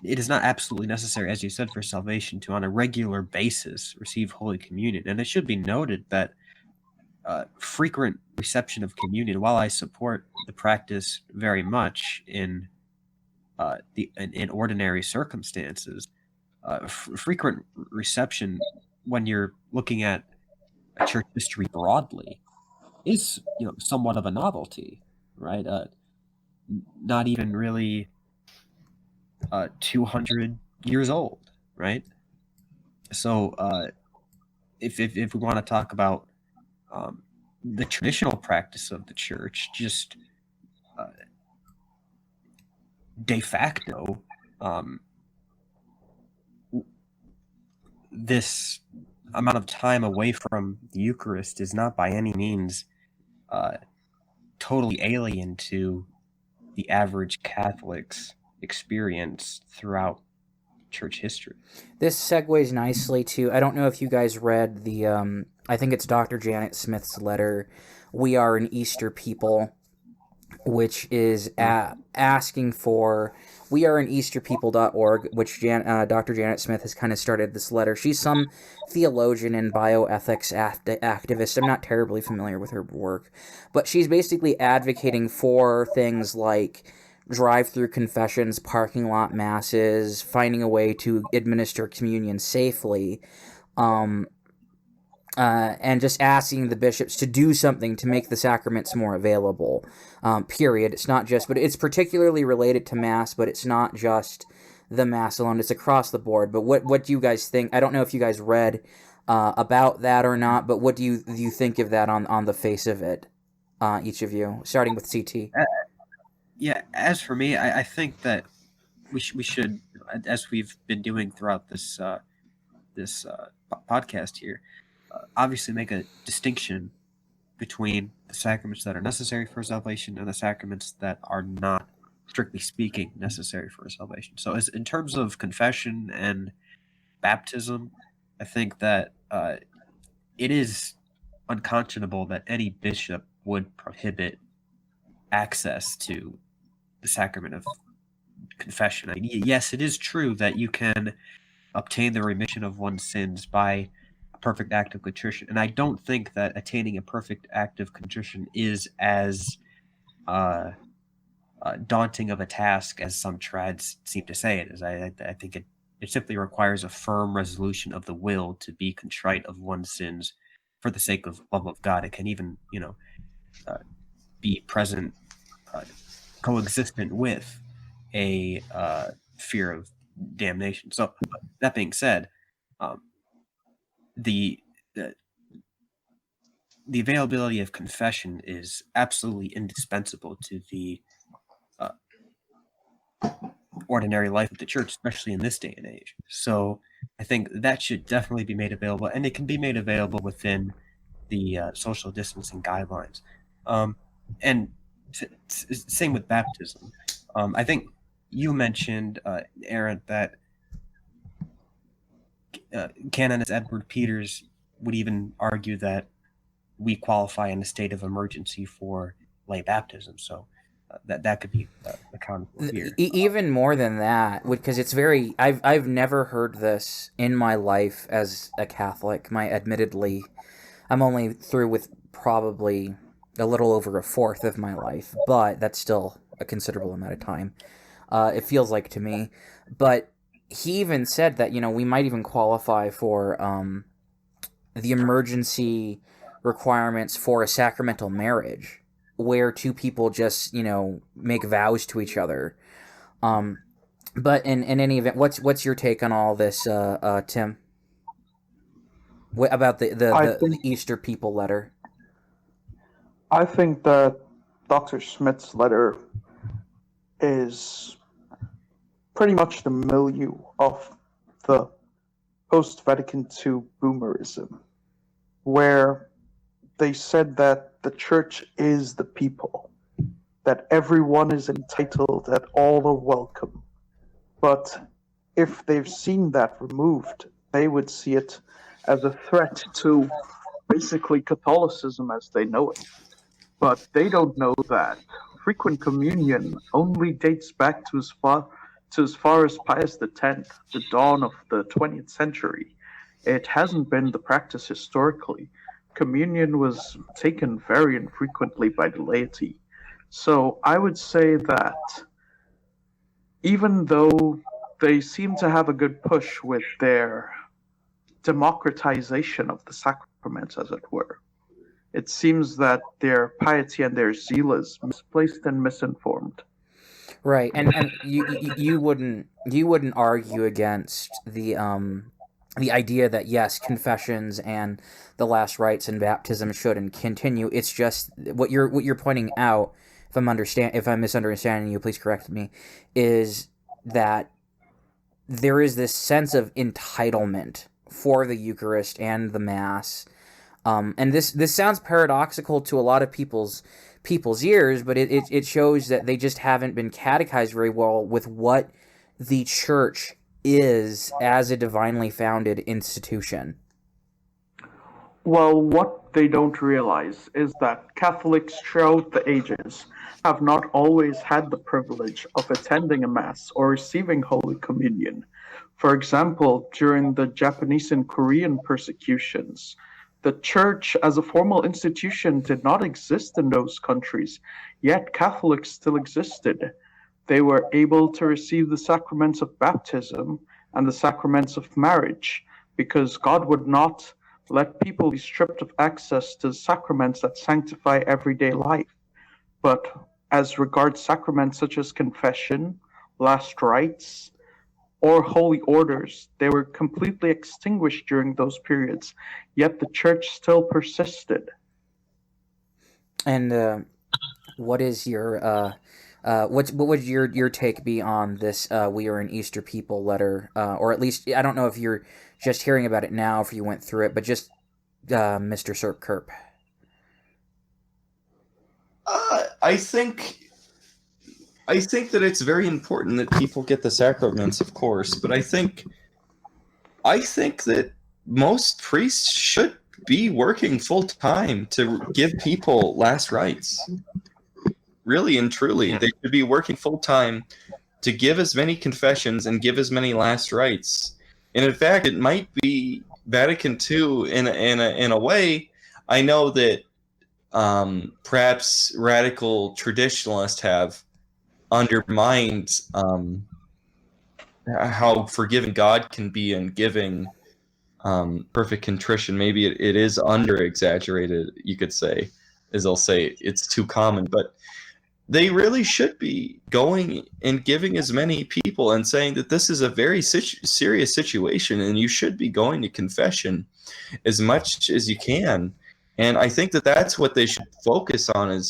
It is not absolutely necessary, as you said, for salvation to, on a regular basis, receive Holy Communion. And it should be noted that frequent reception of communion, while I support the practice very much in ordinary circumstances, frequent reception, when you're looking at church history broadly, is somewhat of a novelty, right? Not even really 200 years old, right? So if we want to talk about the traditional practice of the church, just de facto, this amount of time away from the Eucharist is not by any means totally alien to the average Catholic's experience throughout church history. This segues nicely to, I don't know if you guys read the, I think it's Dr. Janet Smith's letter, We Are an Easter People, which is asking for, weareaneasterpeople.org, which Dr. Janet Smith has kind of started this letter. She's some theologian and bioethics activist. I'm not terribly familiar with her work, but she's basically advocating for things like drive-through confessions, parking lot masses, finding a way to administer communion safely, and just asking the bishops to do something to make the sacraments more available, period. It's not just, but it's particularly related to Mass, but it's not just the Mass alone. It's across the board. But what do you guys think? I don't know if you guys read about that or not, but what do you think of that on the face of it, each of you, starting with CT? Yeah, as for me, I think that we should, as we've been doing throughout this podcast here, obviously make a distinction between the sacraments that are necessary for salvation and the sacraments that are not, strictly speaking, necessary for salvation. So as in terms of confession and baptism, I think that it is unconscionable that any bishop would prohibit access to the sacrament of confession. I mean, yes, it is true that you can obtain the remission of one's sins by a perfect act of contrition, and I don't think that attaining a perfect act of contrition is as daunting of a task as some trads seem to say it is. I think it simply requires a firm resolution of the will to be contrite of one's sins for the sake of love of God. It can even, be present, coexistent with a fear of damnation. So that being said, the availability of confession is absolutely indispensable to the ordinary life of the church, especially in this day and age. So I think that should definitely be made available, and it can be made available within the social distancing guidelines. And same with baptism. I think you mentioned, Aaron, that Canonist Edward Peters would even argue that we qualify in a state of emergency for lay baptism. So that could be accounted for here. Even more than that, because it's very, I've never heard this in my life as a Catholic. Admittedly, I'm only through with probably a little over a fourth of my life, but that's still a considerable amount of time. It feels like to me. But he even said that, we might even qualify for the emergency requirements for a sacramental marriage, where two people just, make vows to each other. But in any event, what's your take on all this, Tim? About the Easter People letter? I think that Dr. Smith's letter is pretty much the milieu of the post-Vatican II boomerism. where they said that the church is the people, that everyone is entitled, that all are welcome. But if they've seen that removed, they would see it as a threat to basically Catholicism as they know it. But they don't know that frequent communion only dates back to as far as Pius X, the dawn of the 20th century. It hasn't been the practice historically. Communion was taken very infrequently by the laity. So I would say that even though they seem to have a good push with their democratization of the sacraments, as it were, it seems that their piety and their zeal is misplaced and misinformed. Right, and you wouldn't argue against the idea that yes, confessions and the last rites and baptism should continue. It's just what you're pointing out. If I'm misunderstanding you, please correct me. Is that there is this sense of entitlement for the Eucharist and the Mass, and this sounds paradoxical to a lot of people's ears, but it shows that they just haven't been catechized very well with what the Church is as a divinely founded institution. Well, what they don't realize is that Catholics throughout the ages have not always had the privilege of attending a Mass or receiving Holy Communion. For example, during the Japanese and Korean persecutions, the Church as a formal institution did not exist in those countries, yet Catholics still existed. They were able to receive the sacraments of baptism and the sacraments of marriage because God would not let people be stripped of access to the sacraments that sanctify everyday life. But as regards sacraments such as confession, last rites, or holy orders, they were completely extinguished during those periods, yet the Church still persisted. And what is your what would your take be on this "We Are an Easter People" letter, or at least I don't know if you're just hearing about it now, if you went through it, but just Mr. Sir Kerp. I think that it's very important that people get the sacraments, of course, but I think that most priests should be working full time to give people last rites. Really and truly, they should be working full time to give as many confessions and give as many last rites. And in fact, it might be Vatican II in a way. I know that perhaps radical traditionalists have undermined how forgiving God can be in giving perfect contrition. Maybe it is under exaggerated, you could say, as they'll say it's too common, but they really should be going and giving as many people and saying that this is a very serious situation and you should be going to confession as much as you can. And I think that that's what they should focus on, is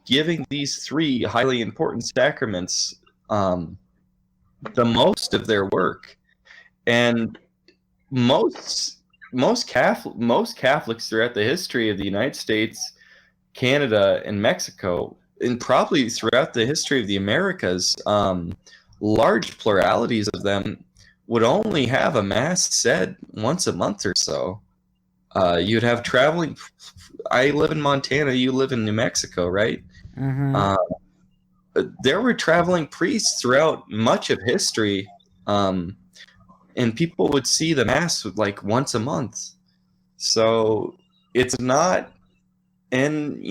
giving these three highly important sacraments the most of their work. And most Catholics throughout the history of the United States, Canada, and Mexico, and probably throughout the history of the Americas, large pluralities of them would only have a Mass said once a month or so. You'd have traveling. I live in Montana. You live in New Mexico, right? Mm-hmm. There were traveling priests throughout much of history, and people would see the Mass like once a month. So it's not, and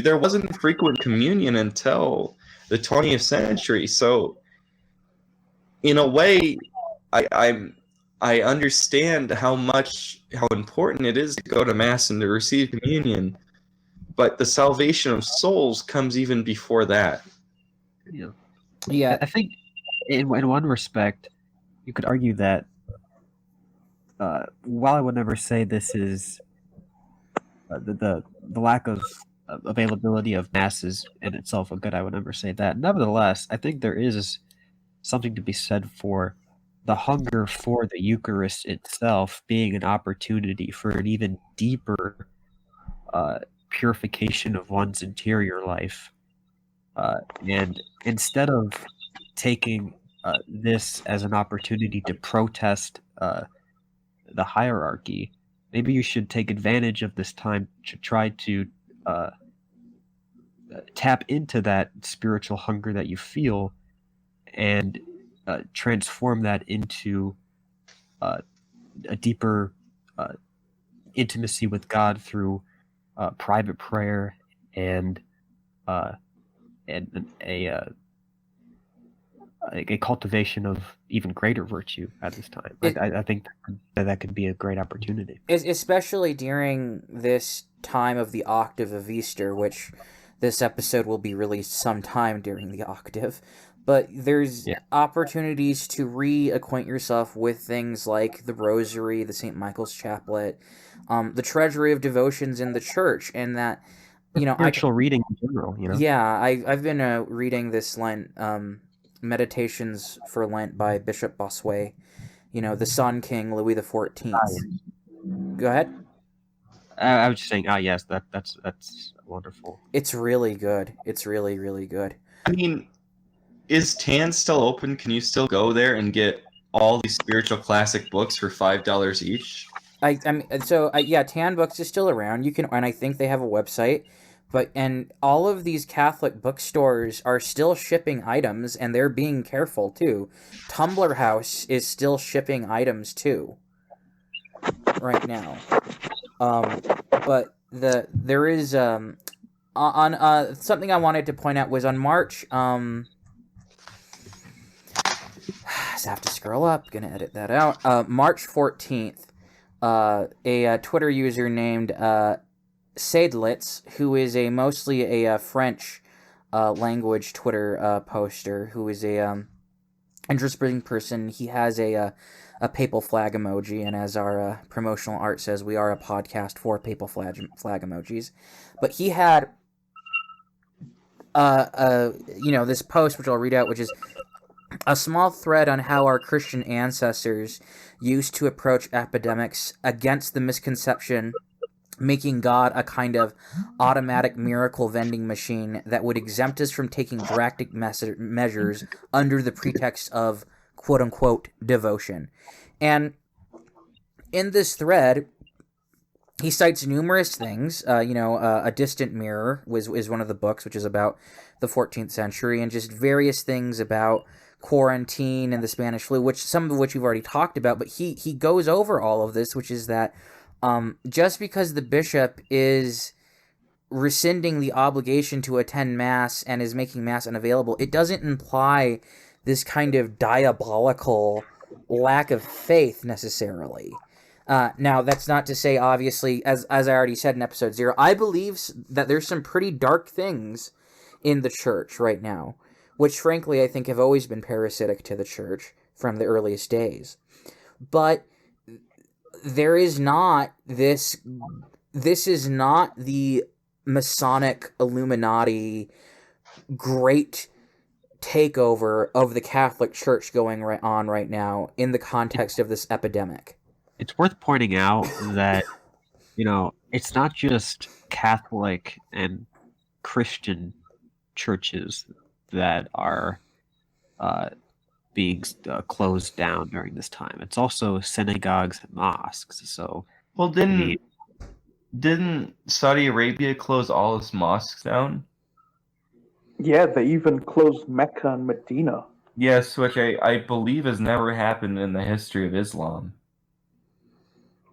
there wasn't frequent communion until the 20th century. So in a way, I understand how important it is to go to Mass and to receive communion, but the salvation of souls comes even before that. Yeah, I think in one respect, you could argue that while I would never say this is the lack of availability of Mass is in itself a good, I would never say that. Nevertheless, I think there is something to be said for the hunger for the Eucharist itself being an opportunity for an even deeper purification of one's interior life. And instead of taking this as an opportunity to protest the hierarchy, maybe you should take advantage of this time to try to tap into that spiritual hunger that you feel and transform that into a deeper intimacy with God through private prayer and a cultivation of even greater virtue at this time. I think that could be a great opportunity. Especially during this time of the octave of Easter, which this episode will be released sometime during the octave. But there's opportunities to reacquaint yourself with things like the Rosary, the St. Michael's Chaplet, the Treasury of Devotions in the Church, and that, spiritual reading in general. Yeah, I've been reading this Lent, Meditations for Lent by Bishop Bossuet, the Sun King Louis XIV. Go ahead. I was just saying, yes, that's wonderful. It's really good. It's really, really good. I mean, is Tan still open? Can you still go there and get all these spiritual classic books for $5 each? Tan Books is still around. You can, and I think they have a website. And all of these Catholic bookstores are still shipping items, and they're being careful too. Tumblr House is still shipping items too, right now. But there is something I wanted to point out was on March. I have to scroll up. Gonna edit that out. March 14th, a Twitter user named Seidlitz, who is mostly a French language Twitter poster, who is a interesting person. He has a papal flag emoji, and as our promotional art says, we are a podcast for papal flag emojis. But he had this post, which I'll read out, which is a small thread on how our Christian ancestors used to approach epidemics against the misconception making God a kind of automatic miracle vending machine that would exempt us from taking drastic measures under the pretext of quote-unquote devotion. And in this thread, he cites numerous things. A Distant Mirror is one of the books, which is about the 14th century, and just various things about quarantine and the Spanish flu, some of which we've already talked about. But he goes over all of this, which is that just because the bishop is rescinding the obligation to attend Mass and is making Mass unavailable, it doesn't imply this kind of diabolical lack of faith necessarily. Now, that's not to say, obviously, as I already said in episode 0, I believe that there's some pretty dark things in the church right now, which frankly I think have always been parasitic to the church from the earliest days. But there is not this is not the Masonic Illuminati great takeover of the Catholic Church going on right now in the context of this epidemic. It's worth pointing out that, it's not just Catholic and Christian churches that are being closed down during this time. It's also synagogues and mosques. So, well, didn't Saudi Arabia close all its mosques down? Yeah, they even closed Mecca and Medina. Yes, which I believe has never happened in the history of Islam.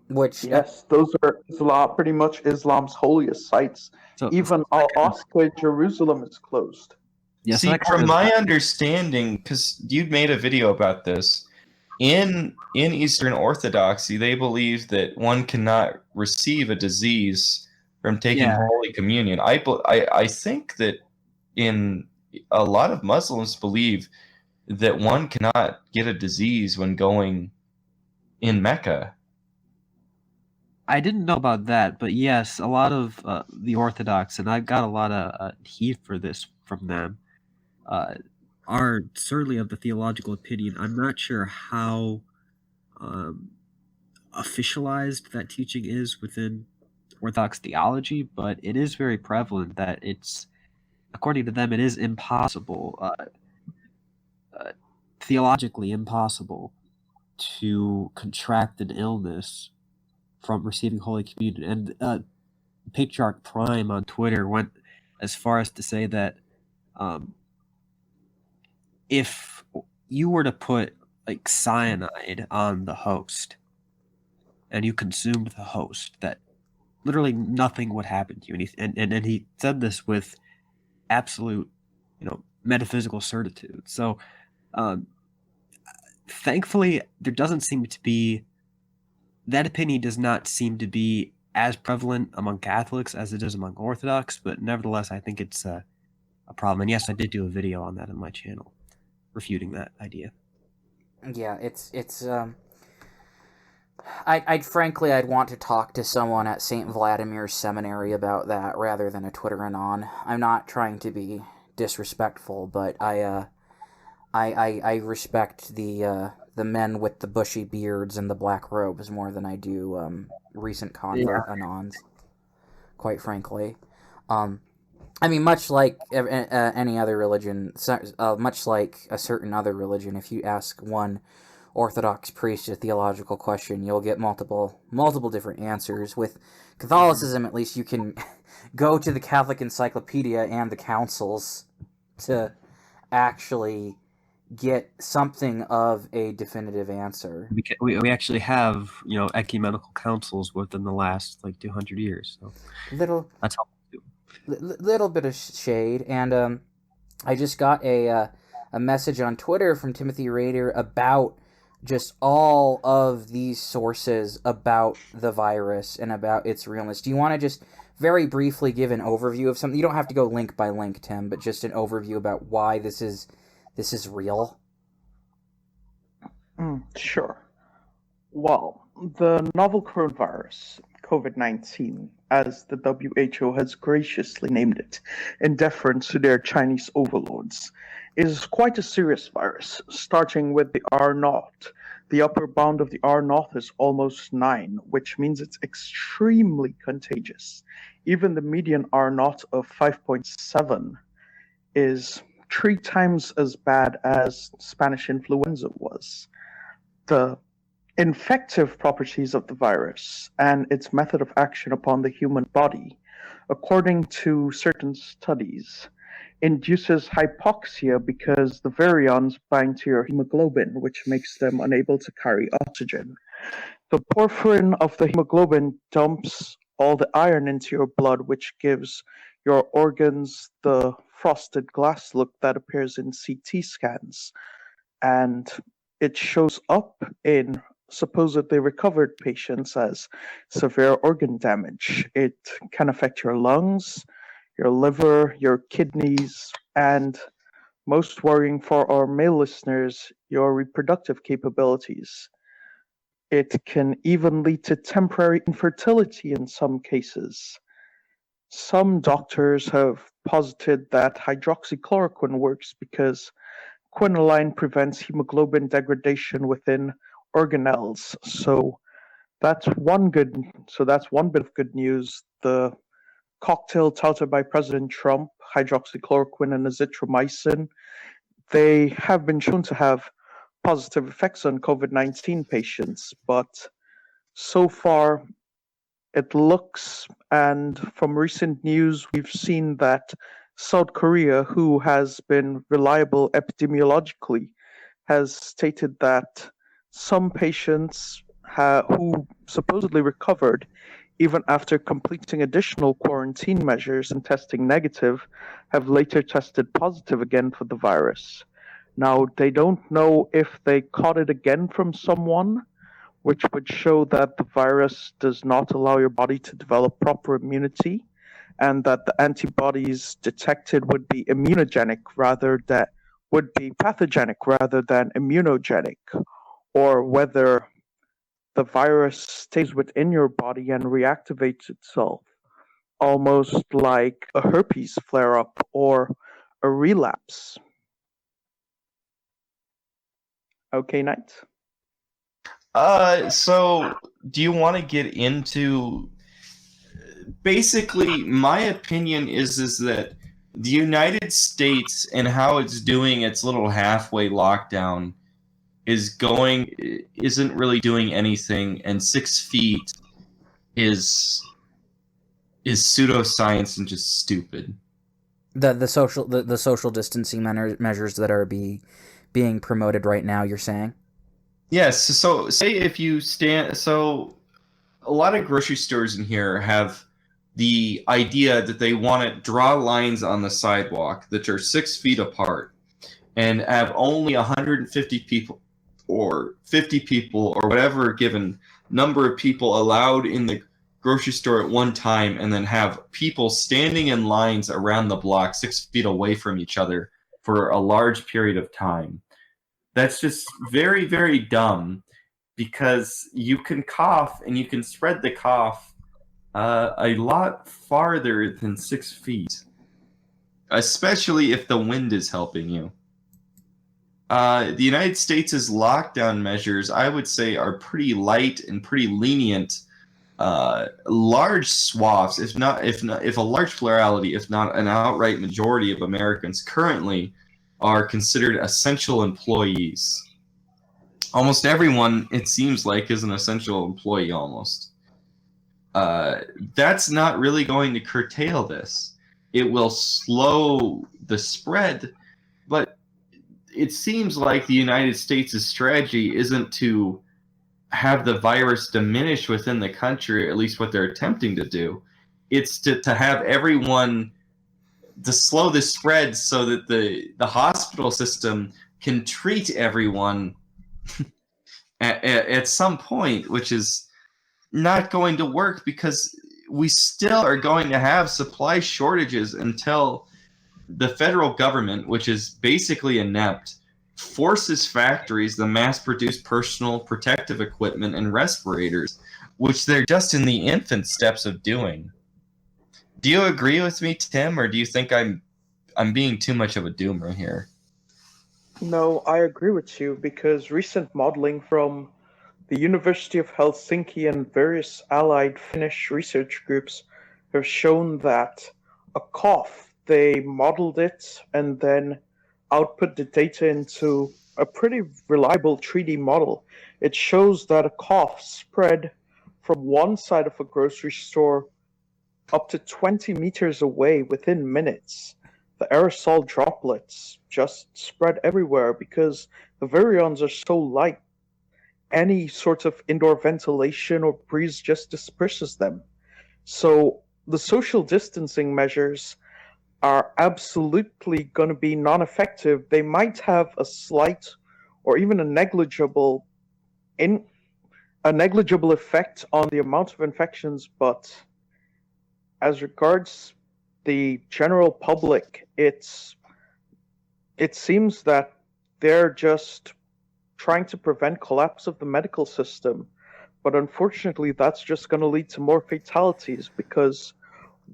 Yes, those are pretty much Islam's holiest sites. So, even Al-Aqsa, Jerusalem is closed. Yes, see, from my understanding, because you'd made a video about this, in Eastern Orthodoxy, they believe that one cannot receive a disease from taking Holy Communion. I think that in a lot of Muslims believe that one cannot get a disease when going in Mecca. I didn't know about that, but yes, a lot of the Orthodox, and I've got a lot of heat for this from them, are certainly of the theological opinion. I'm not sure how officialized that teaching is within Orthodox theology, but it is very prevalent that it's, according to them, it is impossible, theologically impossible, to contract an illness from receiving Holy Communion. And Patriarch Prime on Twitter went as far as to say that if you were to put like cyanide on the host and you consumed the host, that literally nothing would happen to you. And he said this with absolute, metaphysical certitude. So thankfully, there doesn't seem to be, that opinion does not seem to be as prevalent among Catholics as it is among Orthodox, but nevertheless, I think it's a problem. And yes, I did do a video on that on my channel, refuting that idea. Yeah, I'd want to talk to someone at St. Vladimir's Seminary about that rather than a Twitter anon. I'm not trying to be disrespectful, but I respect the men with the bushy beards and the black robes more than I do recent convert anons, quite frankly. I mean, much like any other religion, much like a certain other religion, if you ask one Orthodox priest a theological question, you'll get multiple different answers. With Catholicism, at least, you can go to the Catholic Encyclopedia and the councils to actually get something of a definitive answer. We actually have, ecumenical councils within the last 200 years. So that's helpful too. Little bit of shade, and I just got a message on Twitter from Timothy Rader about just all of these sources about the virus and about its realness. Do you want to just very briefly give an overview of something? You don't have to go link by link, Tim, but just an overview about why this is real. Sure. Well, the novel coronavirus, COVID-19, as the WHO has graciously named it, in deference to their Chinese overlords, is quite a serious virus, starting with the R0. The upper bound of the R0 is almost 9, which means it's extremely contagious. Even the median R0 of 5.7 is 3 times as bad as Spanish influenza was. The infective properties of the virus and its method of action upon the human body, according to certain studies, induces hypoxia because the virions bind to your hemoglobin, which makes them unable to carry oxygen. The porphyrin of the hemoglobin dumps all the iron into your blood, which gives your organs the frosted glass look that appears in CT scans. And it shows up in supposedly recovered patients as severe organ damage. It can affect your lungs, your liver, your kidneys, and most worrying for our male listeners, your reproductive capabilities. It can even lead to temporary infertility in some cases. Some doctors have posited that hydroxychloroquine works because quinoline prevents hemoglobin degradation within organelles. So that's one bit of good news. The cocktail touted by President Trump, hydroxychloroquine and azithromycin, they have been shown to have positive effects on COVID-19 patients, but so far it looks, and from recent news, we've seen that South Korea, who has been reliable epidemiologically, has stated that some patients who supposedly recovered, even after completing additional quarantine measures and testing negative, have later tested positive again for the virus. Now, they don't know if they caught it again from someone, which would show that the virus does not allow your body to develop proper immunity, and that the antibodies detected would be pathogenic rather than immunogenic, or whether the virus stays within your body and reactivates itself, almost like a herpes flare-up or a relapse. Okay, Knight. So do you want to get into basically my opinion is that the United States and how it's doing its little halfway lockdown isn't really doing anything, and 6 feet is pseudoscience and just stupid. The social distancing measures that are being promoted right now, you're saying? Yes, so say if you stand, so a lot of grocery stores in here have the idea that they want to draw lines on the sidewalk that are 6 feet apart and have only 150 people or 50 people or whatever given number of people allowed in the grocery store at one time, and then have people standing in lines around the block 6 feet away from each other for a large period of time. That's just very, very dumb, because you can cough and you can spread the cough a lot farther than 6 feet, especially if the wind is helping you. The United States' lockdown measures, I would say, are pretty light and pretty lenient. Large swaths, if a large plurality, if not an outright majority of Americans currently are considered essential employees. Almost everyone, it seems like, is an essential employee almost. That's not really going to curtail this. It will slow the spread, but it seems like the United States' strategy isn't to have the virus diminish within the country, or at least what they're attempting to do. It's to have everyone, to slow the spread so that the hospital system can treat everyone at some point, which is not going to work, because we still are going to have supply shortages until the federal government, which is basically inept, forces factories to mass produce personal protective equipment and respirators, which they're just in the infant steps of doing. Do you agree with me, Tim, or do you think I'm being too much of a doomer here? No, I agree with you, because recent modeling from the University of Helsinki and various allied Finnish research groups have shown that a cough, they modeled it and then output the data into a pretty reliable 3D model. It shows that a cough spread from one side of a grocery store up to 20 meters away within minutes. The aerosol droplets just spread everywhere because the virions are so light. Any sort of indoor ventilation or breeze just disperses them. So the social distancing measures are absolutely going to be non-effective. They might have a slight or even a negligible effect on the amount of infections, but as regards the general public, it seems that they're just trying to prevent collapse of the medical system. But unfortunately, that's just going to lead to more fatalities, because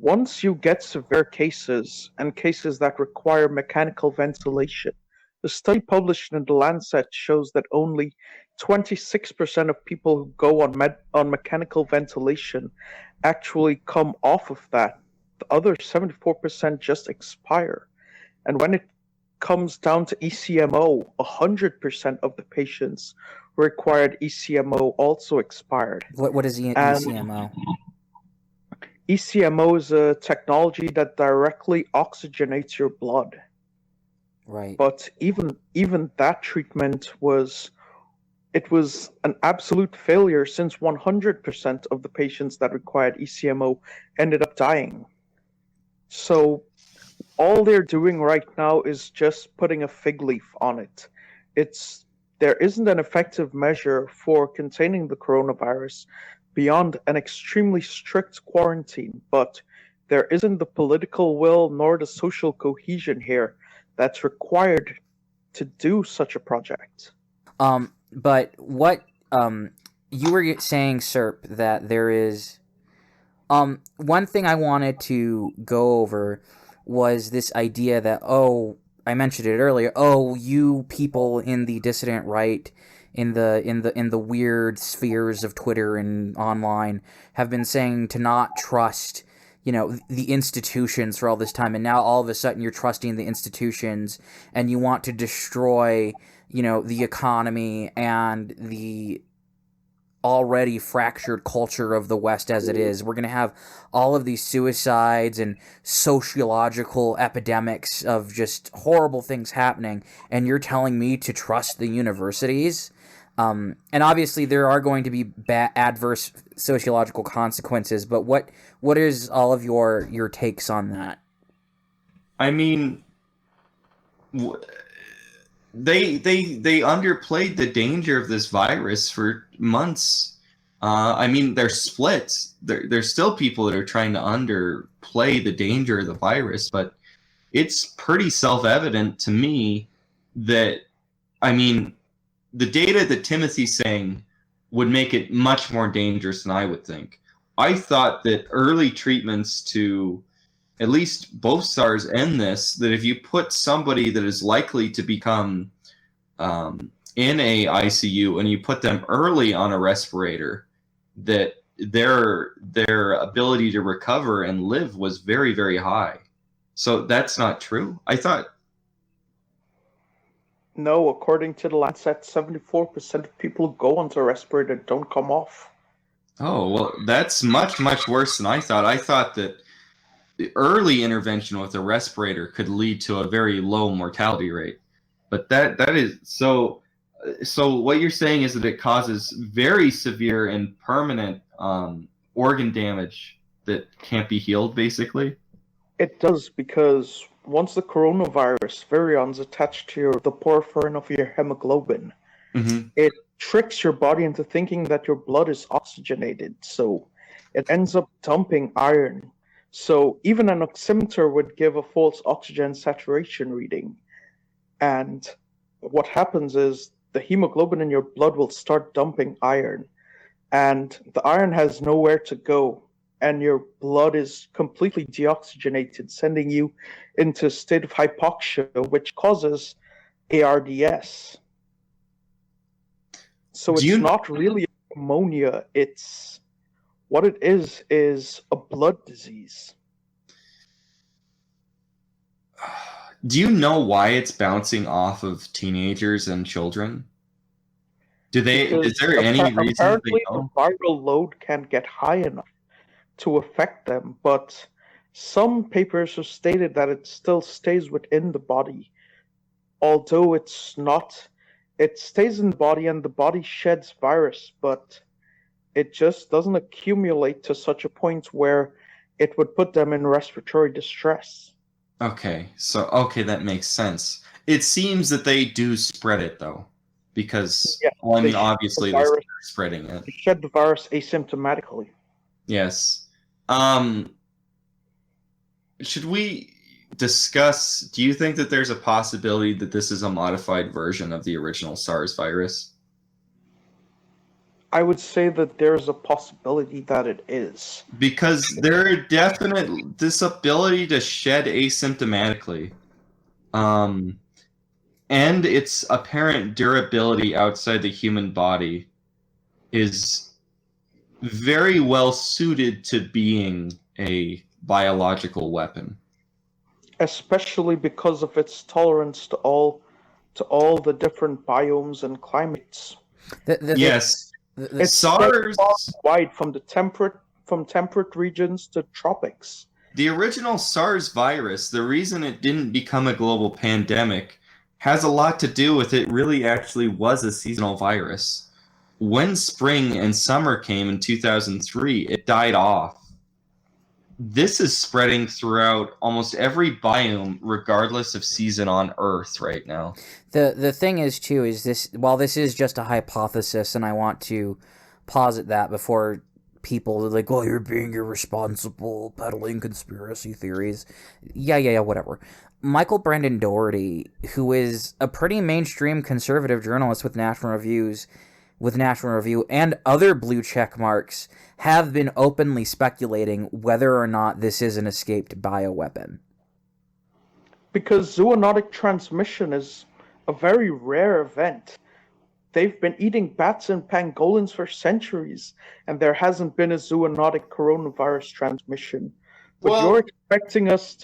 once you get severe cases and cases that require mechanical ventilation, the study published in The Lancet shows that only 26% of people who go on mechanical ventilation actually come off of that. The other 74% just expire. And when it comes down to ECMO, 100% of the patients who required ECMO also expired. What is ECMO? ECMO is a technology that directly oxygenates your blood. Right. But even that treatment was an absolute failure, since 100% of the patients that required ECMO ended up dying. So all they're doing right now is just putting a fig leaf on it. There isn't an effective measure for containing the coronavirus beyond an extremely strict quarantine, but there isn't the political will nor the social cohesion here that's required to do such a project. But what you were saying, Serp, that there is one thing I wanted to go over was this idea that I mentioned it earlier. Oh, you people in the dissident right, in the weird spheres of Twitter and online, have been saying to not trust, the institutions for all this time, and now all of a sudden you're trusting the institutions, and you want to destroy, the economy and the already fractured culture of the West as it is. We're going to have all of these suicides and sociological epidemics of just horrible things happening, and you're telling me to trust the universities? And obviously there are going to be adverse sociological consequences, but what is all of your takes on that? I mean, they underplayed the danger of this virus for months. I mean, they're split. There's still people that are trying to underplay the danger of the virus, but it's pretty self-evident to me that, I mean, the data that Timothy's saying would make it much more dangerous than I would think. I thought that early treatments to at least both SARS and this, that if you put somebody that is likely to become in a ICU and you put them early on a respirator, that their ability to recover and live was very, very high. So that's not true. I thought. No, according to the Lancet, 74% of people who go onto a respirator don't come off. Oh, well, that's much, much worse than I thought. I thought that the early intervention with a respirator could lead to a very low mortality rate. But that is so what you're saying is that it causes very severe and permanent organ damage that can't be healed, basically? It does, because once the coronavirus virions attached to the porphyrin of your hemoglobin, it tricks your body into thinking that your blood is oxygenated, so it ends up dumping iron. So even an oximeter would give a false oxygen saturation reading. And what happens is the hemoglobin in your blood will start dumping iron, and the iron has nowhere to go, and your blood is completely deoxygenated, sending you into a state of hypoxia, which causes ARDS. So it's not really pneumonia. It's what it is a blood disease. Do you know why it's bouncing off of teenagers and children? Is there any reason apparently they don't? the viral load can't get high enough to affect them, but some papers have stated that it still stays within the body, although it's not. It stays in the body and the body sheds virus, but it just doesn't accumulate to such a point where it would put them in respiratory distress. Okay, that makes sense. It seems that they do spread it, though, because, obviously they're spreading it. They shed the virus asymptomatically. Yes. Should we discuss, do you think that there's a possibility that this is a modified version of the original SARS virus? I would say that there's a possibility that it is. Because there are definite, this ability to shed asymptomatically, and its apparent durability outside the human body is very well suited to being a biological weapon. Especially because of its tolerance to all the different biomes and climates. Yes. It's SARS wide from temperate regions to tropics. The original SARS virus, the reason it didn't become a global pandemic, has a lot to do with it really actually was a seasonal virus. When spring and summer came in 2003, it died off. This is spreading throughout almost every biome, regardless of season on Earth right now. The thing is, too, is this, while this is just a hypothesis, and I want to posit that before people are like, oh, you're being irresponsible, peddling conspiracy theories. Yeah, whatever. Michael Brendan Doherty, who is a pretty mainstream conservative journalist with National Review and other blue check marks, have been openly speculating whether or not this is an escaped bioweapon. because zoonotic transmission is a very rare event. They've been eating bats and pangolins for centuries, and there hasn't been a zoonotic coronavirus transmission. But Well, you're expecting us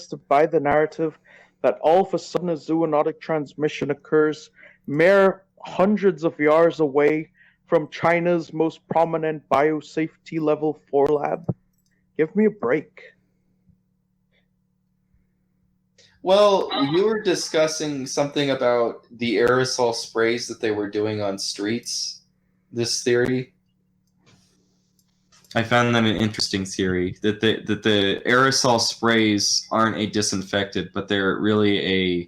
to buy the narrative that all of a sudden a zoonotic transmission occurs mere hundreds of yards away from China's most prominent biosafety level 4 lab. Give me a break. well, you were discussing something about the aerosol sprays that they were doing on streets. This theory, I found that an interesting theory that the aerosol sprays aren't a disinfectant, but they're really a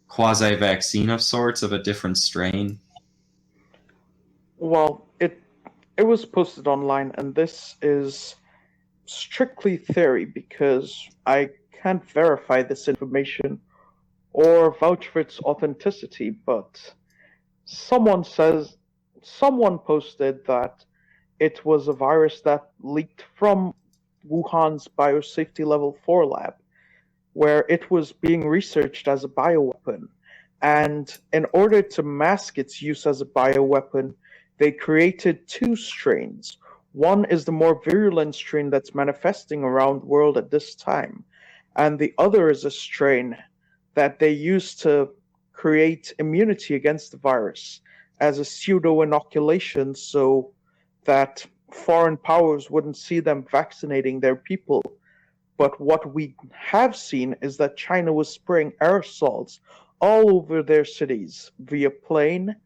quasi-vaccine of sorts of a different strain. Well, it was posted online, and this is strictly theory because I can't verify this information or vouch for its authenticity, but someone posted that it was a virus that leaked from Wuhan's biosafety level 4 lab, where it was being researched as a bioweapon. And in order to mask its use as a bioweapon, they created two strains. One is the more virulent strain that's manifesting around the world at this time, and the other is a strain that they use to create immunity against the virus as a pseudo inoculation so that foreign powers wouldn't see them vaccinating their people. But what we have seen is that China was spraying aerosols all over their cities via plane,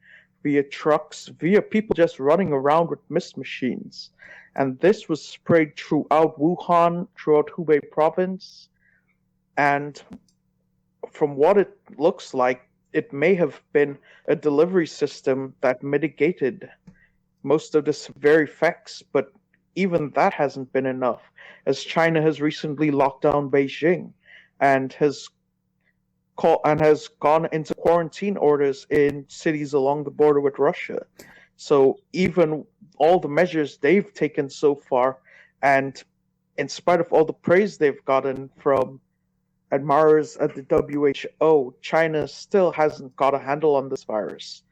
via trucks, via people just running around with mist machines. And this was sprayed throughout Wuhan, throughout Hubei province. And from what it looks like, it may have been a delivery system that mitigated most of the severe effects, but even that hasn't been enough, as China has recently locked down Beijing and has gone into quarantine orders in cities along the border with Russia. So even all the measures they've taken so far, and in spite of all the praise they've gotten from admirers at the WHO, China still hasn't got a handle on this virus.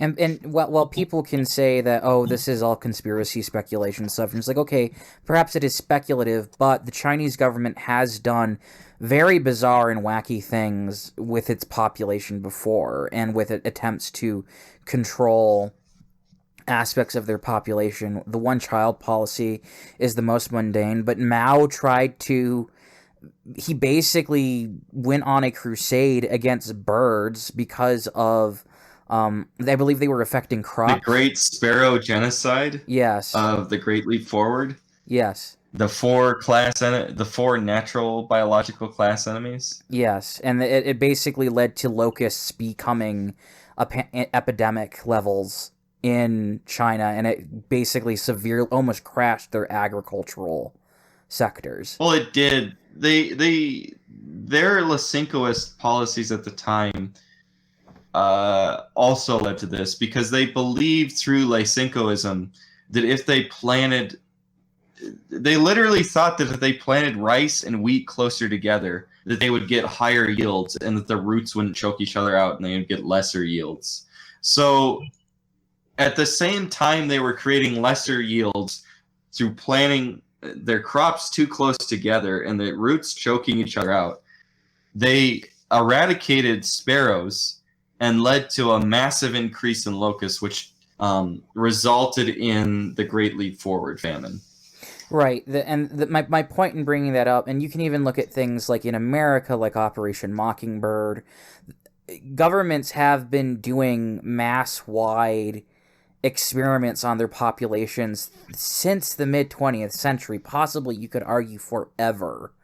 And while people can say that, oh, this is all conspiracy speculation stuff, and it's like, okay, perhaps it is speculative, but the Chinese government has done very bizarre and wacky things with its population before, and with attempts to control aspects of their population. The one-child policy is the most mundane, but Mao tried to... He basically went on a crusade against birds because of... I believe they were affecting crops. The Great Sparrow Genocide? Yes. Of the Great Leap Forward? Yes. The four natural biological class enemies? Yes, and it basically led to locusts becoming epidemic levels in China, and it basically almost crashed their agricultural sectors. Well, it did. Their Lysenkoist policies at the time also led to this, because they believed through Lysenkoism that if they planted... They literally thought that if they planted rice and wheat closer together, that they would get higher yields and that the roots wouldn't choke each other out and they would get lesser yields. So at the same time they were creating lesser yields through planting their crops too close together and the roots choking each other out, they eradicated sparrows and led to a massive increase in locusts, which resulted in the Great Leap Forward famine. Right, my point in bringing that up, and you can even look at things like in America, like Operation Mockingbird, governments have been doing mass-wide experiments on their populations since the mid-20th century, possibly you could argue forever,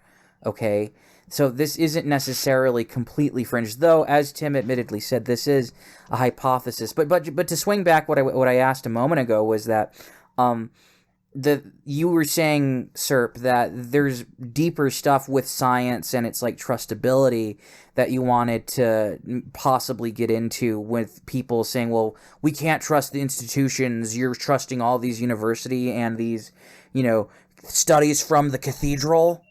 okay? So this isn't necessarily completely fringe, though, as Tim admittedly said, this is a hypothesis. But to swing back, what I asked a moment ago was that... you were saying, Serp, that there's deeper stuff with science and it's like trustability that you wanted to possibly get into, with people saying, well, we can't trust the institutions, you're trusting all these university and these, studies from the cathedral.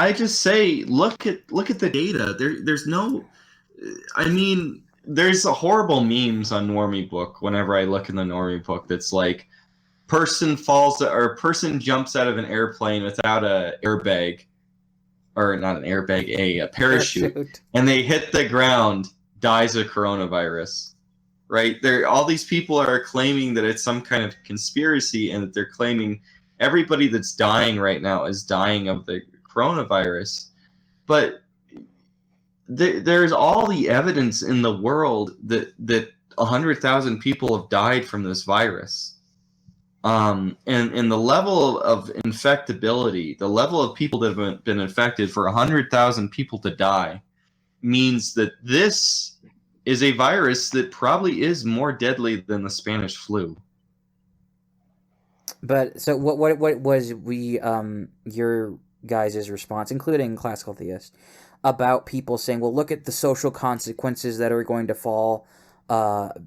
I just say look at the data. There's no. I mean, there's a horrible memes on Normie Book whenever I look in the Normie Book that's like person jumps out of an airplane without a airbag, or not an airbag, a parachute, and they hit the ground, dies of coronavirus. Right? All these people are claiming that it's some kind of conspiracy, and that they're claiming everybody that's dying right now is dying of the coronavirus. But there's all the evidence in the world that 100,000 people have died from this virus. And the level of infectability, the level of people that have been infected for 100,000 people to die, means that this is a virus that probably is more deadly than the Spanish flu. But so what was your guys' response, including Classical Theist, about people saying, well, look at the social consequences that are going to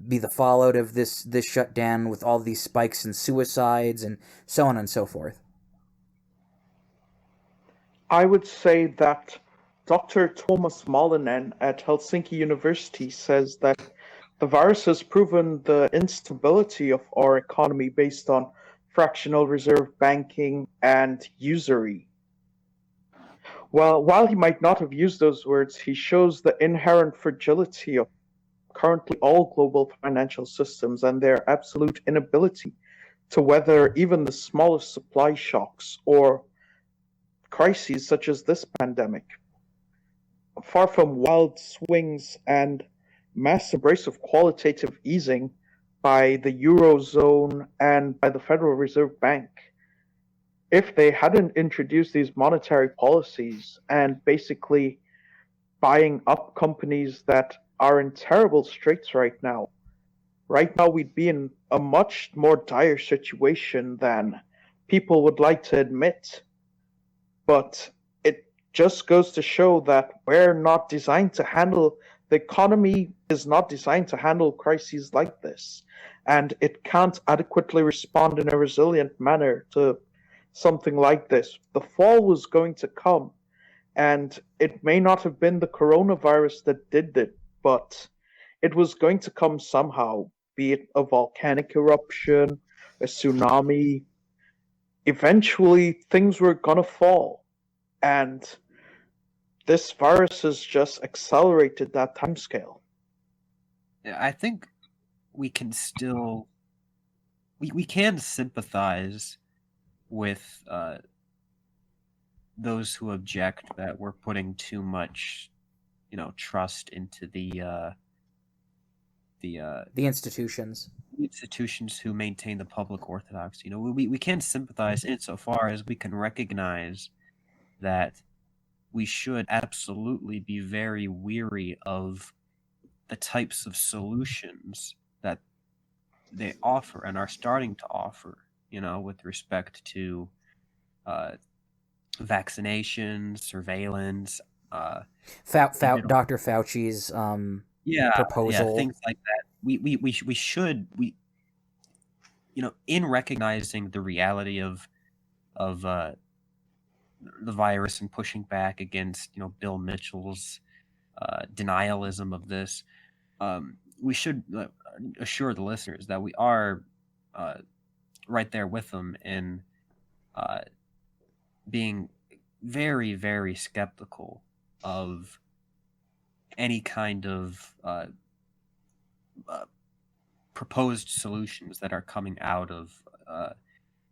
be the fallout of this shutdown, with all these spikes in suicides and so on and so forth? I would say that Dr. Thomas Malinen at Helsinki University says that the virus has proven the instability of our economy based on fractional reserve banking and usury. Well, while he might not have used those words, he shows the inherent fragility of currently all global financial systems and their absolute inability to weather even the smallest supply shocks or crises such as this pandemic. Far from wild swings and mass embrace of qualitative easing by the Eurozone and by the Federal Reserve Bank, if they hadn't introduced these monetary policies and basically buying up companies that are in terrible straits right now we'd be in a much more dire situation than people would like to admit. But it just goes to show that the economy is not designed to handle crises like this, and it can't adequately respond in a resilient manner to something like this. The fall was going to come, and it may not have been the coronavirus that did it, but it was going to come somehow, be it a volcanic eruption, a tsunami. Eventually, things were going to fall, and this virus has just accelerated that timescale. I think we can still we can sympathize with those who object that we're putting too much, trust into the institutions who maintain the public orthodoxy. We can sympathize insofar as we can recognize that we should absolutely be very weary of the types of solutions that they offer and are starting to offer, with respect to vaccination, surveillance, Dr. Fauci's proposal, things like that. We should in recognizing the reality of the virus and pushing back against Bill Mitchell's denialism of this, we should assure the listeners that we are right there with them in being very, very skeptical of any kind of proposed solutions that are coming out of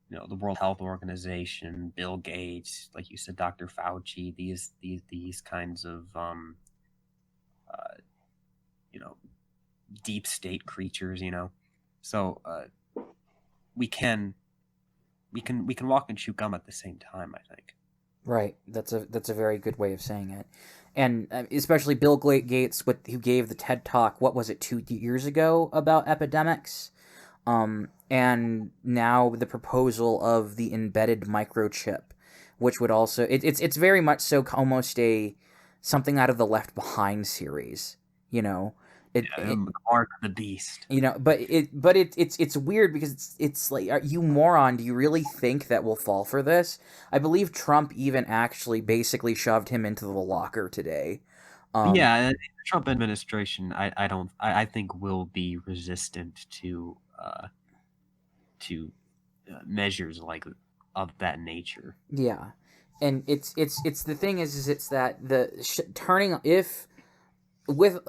the World Health Organization, Bill Gates, like you said, Dr. Fauci, these kinds of deep state creatures, So we can walk and chew gum at the same time, I think. Right. That's a very good way of saying it. And especially Bill Gates, who gave the TED Talk, what was it, 2 years ago, about epidemics? And now the proposal of the embedded microchip, which would also... It's very much so almost something out of the Left Behind series, The mark of the beast. But it's weird because it's like, you moron, do you really think that we'll fall for this? I believe Trump even actually basically shoved him into the locker today. The Trump administration, I think will be resistant to measures like of that nature. Yeah, and it's the thing is it's that turning if with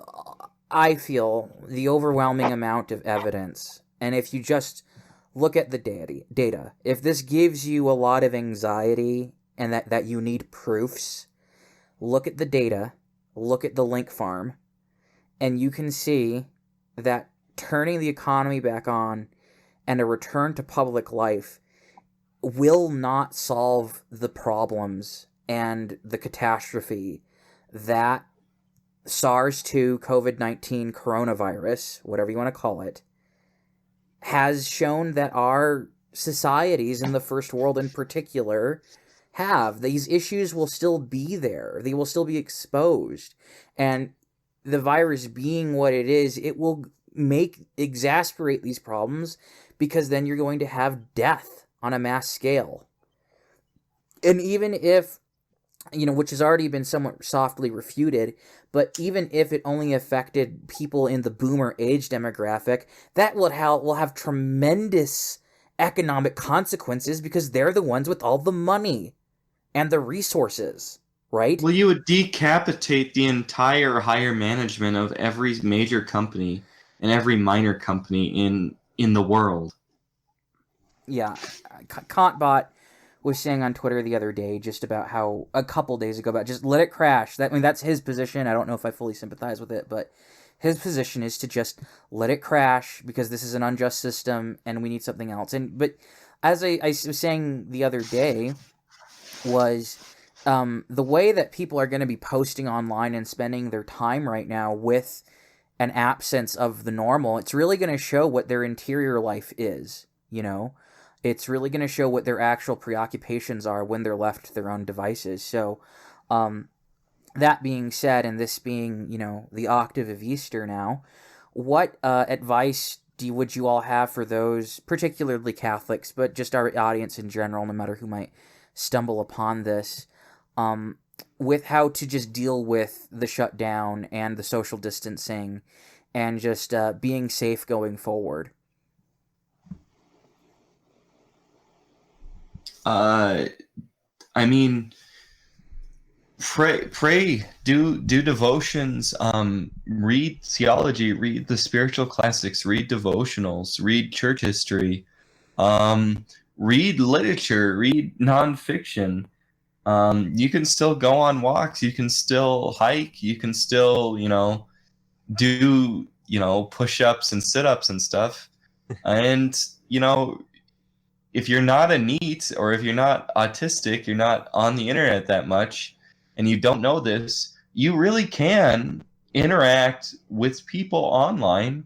I feel the overwhelming amount of evidence, and if you just look at the data, if this gives you a lot of anxiety and that you need proofs, look at the data, look at the link farm, and you can see that turning the economy back on and a return to public life will not solve the problems and the catastrophe that SARS-2, COVID-19, coronavirus, whatever you want to call it, has shown that our societies in the first world in particular have. These issues will still be there. They will still be exposed. And the virus being what it is, it will exasperate these problems, because then you're going to have death on a mass scale. And even if, which has already been somewhat softly refuted, but even if it only affected people in the boomer age demographic, that will have tremendous economic consequences, because they're the ones with all the money and the resources, right? Well, you would decapitate the entire higher management of every major company and every minor company in the world. Yeah, Kantbot was saying on Twitter the other day, just about how, a couple days ago, about just let it crash. That's his position. I don't know if I fully sympathize with it, but his position is to just let it crash, because this is an unjust system and we need something else. But as I was saying the other day, was the way that people are going to be posting online and spending their time right now with an absence of the normal, it's really going to show what their interior life is, It's really going to show what their actual preoccupations are when they're left to their own devices. So, that being said, and this being, the octave of Easter now, what advice would you all have for those, particularly Catholics, but just our audience in general, no matter who might stumble upon this, with how to just deal with the shutdown and the social distancing and just being safe going forward? Pray, do devotions, read theology, read the spiritual classics, read devotionals, read church history, read literature, read nonfiction. You can still go on walks, you can still hike, you can still, do, push-ups and sit-ups and stuff. And, if you're not a NEET, or if you're not autistic, you're not on the internet that much, and you don't know this, you really can interact with people online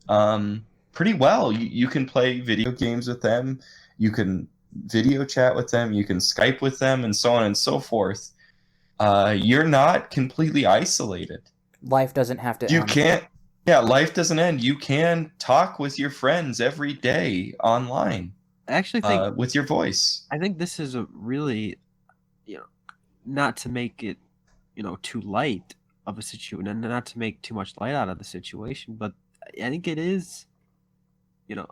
pretty well. You can play video games with them, you can video chat with them, you can Skype with them, and so on and so forth. You're not completely isolated. Life doesn't have to end. Life doesn't end. You can talk with your friends every day online. I actually think with your voice. I think this is a really, not to make it, too light of a situation, and not to make too much light out of the situation, but I think it is, an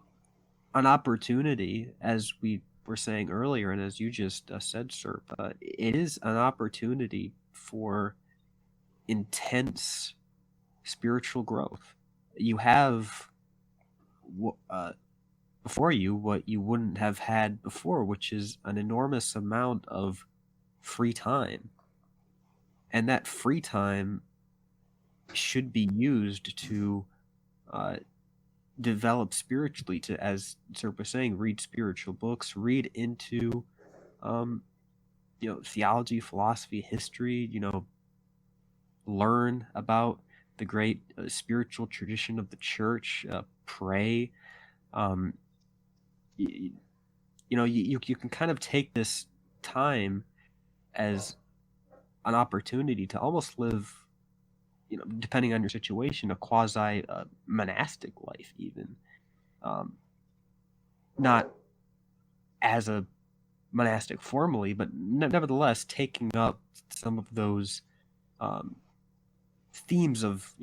opportunity, as we were saying earlier, and as you just said, sir. It is an opportunity for intense spiritual growth. You have before you what you wouldn't have had before, which is an enormous amount of free time. And that free time should be used to develop spiritually, to, as sir was saying, read spiritual books, read into theology, philosophy, history, learn about the great spiritual tradition of the church, pray. You can kind of take this time as an opportunity to almost live depending on your situation, a quasi monastic life, even not as a monastic formally, but nevertheless taking up some of those themes of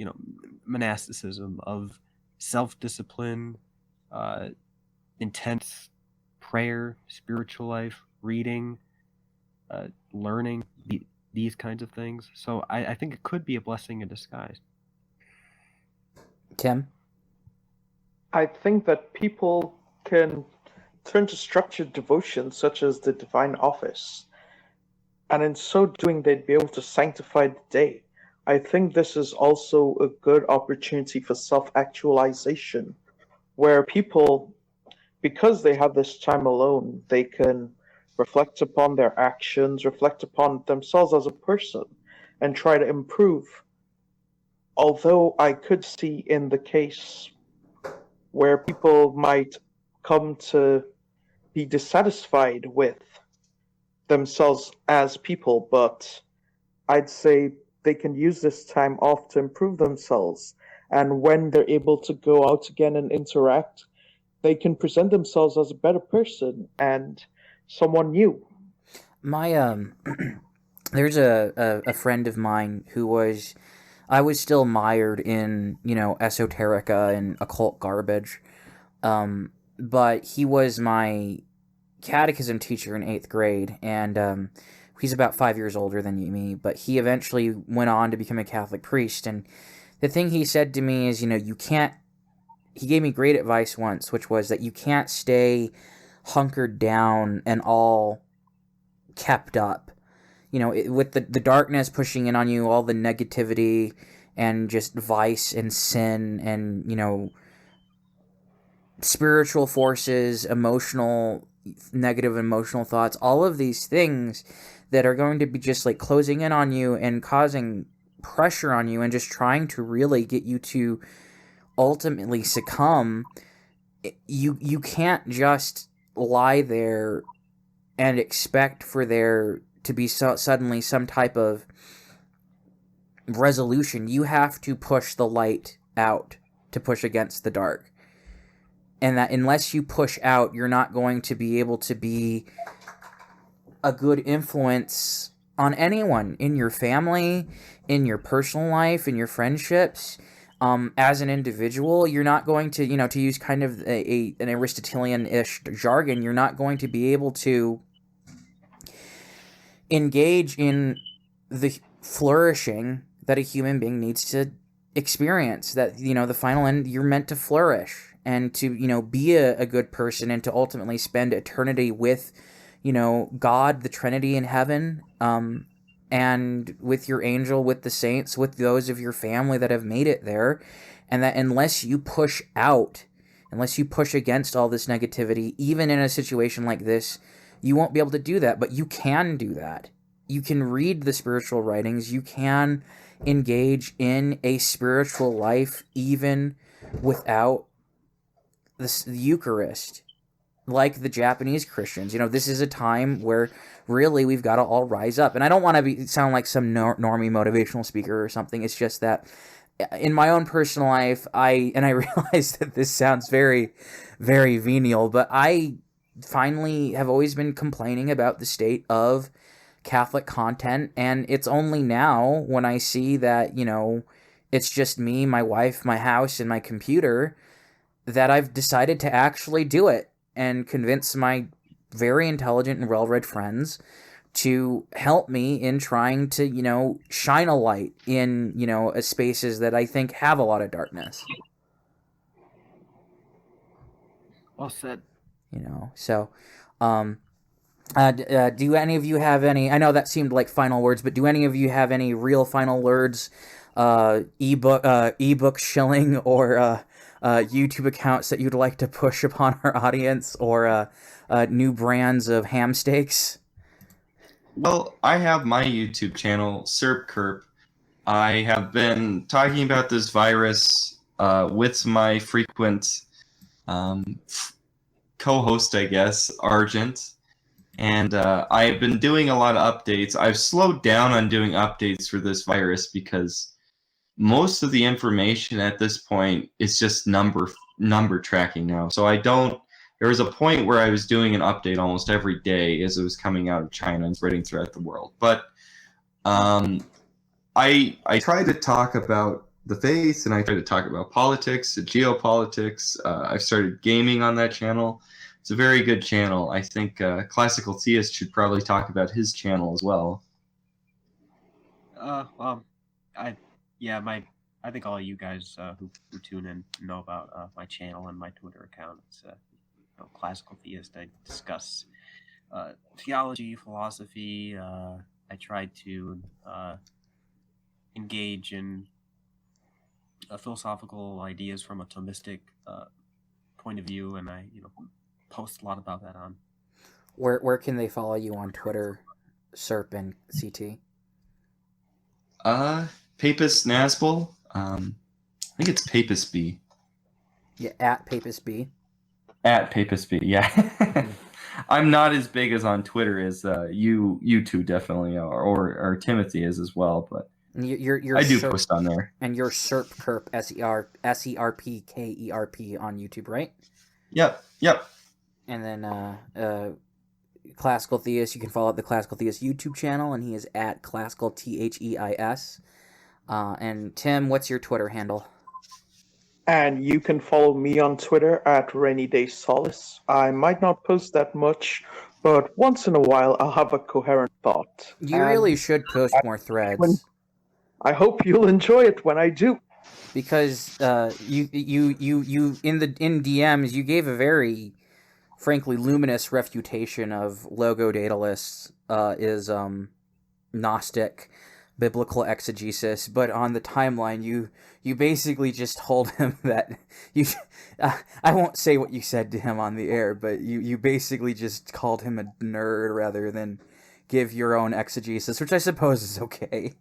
monasticism, of self-discipline, intense prayer, spiritual life, reading, learning, these kinds of things. So I think it could be a blessing in disguise. Tim? I think that people can turn to structured devotion such as the divine office, and in so doing they'd be able to sanctify the day. I think this is also a good opportunity for self-actualization, where people, because they have this time alone, they can reflect upon their actions, reflect upon themselves as a person, and try to improve. Although I could see in the case where people might come to be dissatisfied with themselves as people, but I'd say they can use this time off to improve themselves. And when they're able to go out again and interact, they can present themselves as a better person and someone new. My there's a friend of mine I was still mired in esoterica and occult garbage, but he was my catechism teacher in 8th grade, and he's about 5 years older than me, but he eventually went on to become a Catholic priest. And the thing he said to me is, he gave me great advice once, which was that you can't stay hunkered down and all kept up. With the darkness pushing in on you, all the negativity and just vice and sin and, spiritual forces, negative emotional thoughts, all of these things that are going to be just like closing in on you and causing pressure on you and just trying to really get you to ultimately succumb. You can't just lie there and expect for there to be suddenly some type of resolution. You have to push the light out to push against the dark. And that unless you push out, you're not going to be able to be a good influence on anyone in your family, in your personal life, in your friendships. As an individual, you're not going to, to use kind of an Aristotelian-ish jargon, you're not going to be able to engage in the flourishing that a human being needs to experience. That, the final end, you're meant to flourish and to, be a good person and to ultimately spend eternity with, God, the Trinity in heaven, and with your angel, with the saints, with those of your family that have made it there. And that unless you push against all this negativity, even in a situation like this, you won't be able to do that. But you can do that. You can read the spiritual writings. You can engage in a spiritual life even without the Eucharist, like the Japanese Christians. This is a time where really we've got to all rise up. And I don't want to sound like some normie motivational speaker or something. It's just that in my own personal life, I realize that this sounds very, very venial, but I finally have always been complaining about the state of Catholic content, and it's only now when I see that, it's just me, my wife, my house, and my computer, that I've decided to actually do it and convince my very intelligent and well-read friends to help me in trying to, shine a light in, spaces that I think have a lot of darkness. Well said. So, do any of you have any, I know that seemed like final words, but do any of you have any real final words, ebook shilling or, YouTube accounts that you'd like to push upon our audience, or new brands of ham steaks? Well, I have my YouTube channel, SerpKerp. I have been talking about this virus with my frequent co-host, I guess, Argent. And I've been doing a lot of updates. I've slowed down on doing updates for this virus because most of the information at this point is just number tracking now. So I don't. There was a point where I was doing an update almost every day as it was coming out of China and spreading throughout the world. But I try to talk about the faith, and I try to talk about politics, geopolitics. I've started gaming on that channel. It's a very good channel. I think Classical Theist should probably talk about his channel as well. I think all you guys who tune in know about my channel and my Twitter account. It's Classical Theist. I discuss theology, philosophy. I try to engage in philosophical ideas from a Thomistic point of view, and I post a lot about that on. Where can they follow you on Twitter, SERP and CT? Papist Nazbol. I think it's Papist B. Yeah, at Papist B. At Papist B, yeah. I'm not as big as on Twitter as you two definitely are, or Timothy is as well, but you're I do post on there. And you're SERPKERP, SERPKERP on YouTube, right? Yep. And then Classical Theist, you can follow the Classical Theist YouTube channel, and he is at Classical Theis. And Tim, what's your Twitter handle? And you can follow me on Twitter at Rainy Day Solace. I might not post that much, but once in a while I'll have a coherent thought. You really should post more threads. I hope you'll enjoy it when I do. Because you in DMs you gave a very, frankly, luminous refutation of Logo Daedalus is Gnostic biblical exegesis, but on the timeline you basically just told him that you I won't say what you said to him on the air, but you basically just called him a nerd rather than give your own exegesis, which I suppose is okay.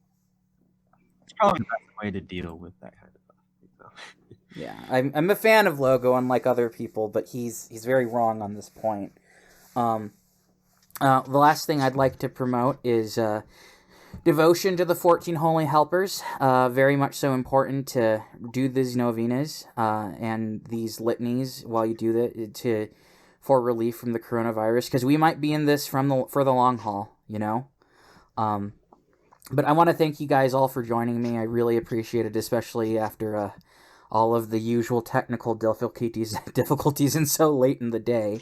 It's probably the best way to deal with that kind of stuff. Yeah, I'm a fan of Logo, unlike other people, but he's very wrong on this point. The last thing I'd like to promote is devotion to the 14 Holy Helpers. Very much so important to do these novenas and these litanies while you do that for relief from the coronavirus, because we might be in this for the long haul, But I want to thank you guys all for joining me. I really appreciate it, especially after all of the usual technical difficulties and so late in the day.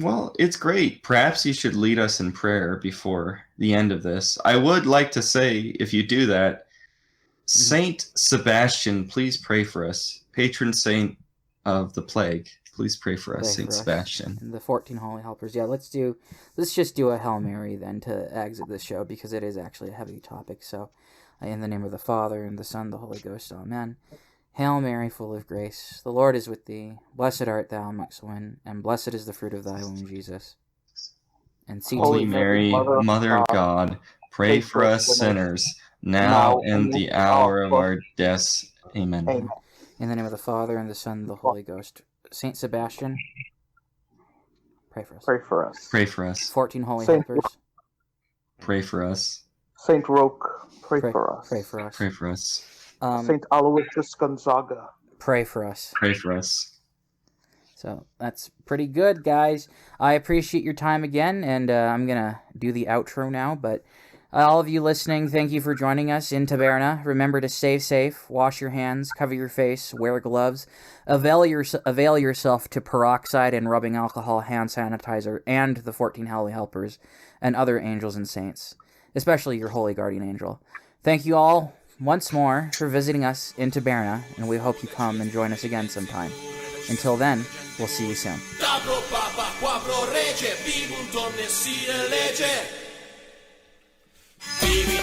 Well, it's great. Perhaps you should lead us in prayer before the end of this. I would like to say, if you do that, Saint Sebastian, please pray for us. Patron saint of the plague. Please pray for us, Saint Sebastian. And the 14 Holy Helpers. Yeah, let's just do a Hail Mary then to exit the show, because it is actually a heavy topic. So, in the name of the Father, and the Son, and the Holy Ghost, amen. Hail Mary, full of grace, the Lord is with thee. Blessed art thou amongst women, and blessed is the fruit of thy womb, Jesus. And Holy Mary, Mother of God, pray for us sinners, now and the hour of our death. Amen. In the name of the Father, and the Son, and the Holy Ghost. Saint Sebastian, pray for us. Pray for us. Pray for us. 14 Holy Helpers, pray for us. Saint Roque, pray for us. Pray for us. Pray for us. Saint Aloysius Gonzaga, pray for us. Pray for us. So that's pretty good, guys. I appreciate your time again, and I'm going to do the outro now, but all of you listening, thank you for joining us in Taberna. Remember to stay safe, wash your hands, cover your face, wear gloves, avail yourself to peroxide and rubbing alcohol, hand sanitizer, and the 14 Holy Helpers, and other angels and saints, especially your holy guardian angel. Thank you all once more for visiting us in Taberna, and we hope you come and join us again sometime. Until then, we'll see you soon. Vivi,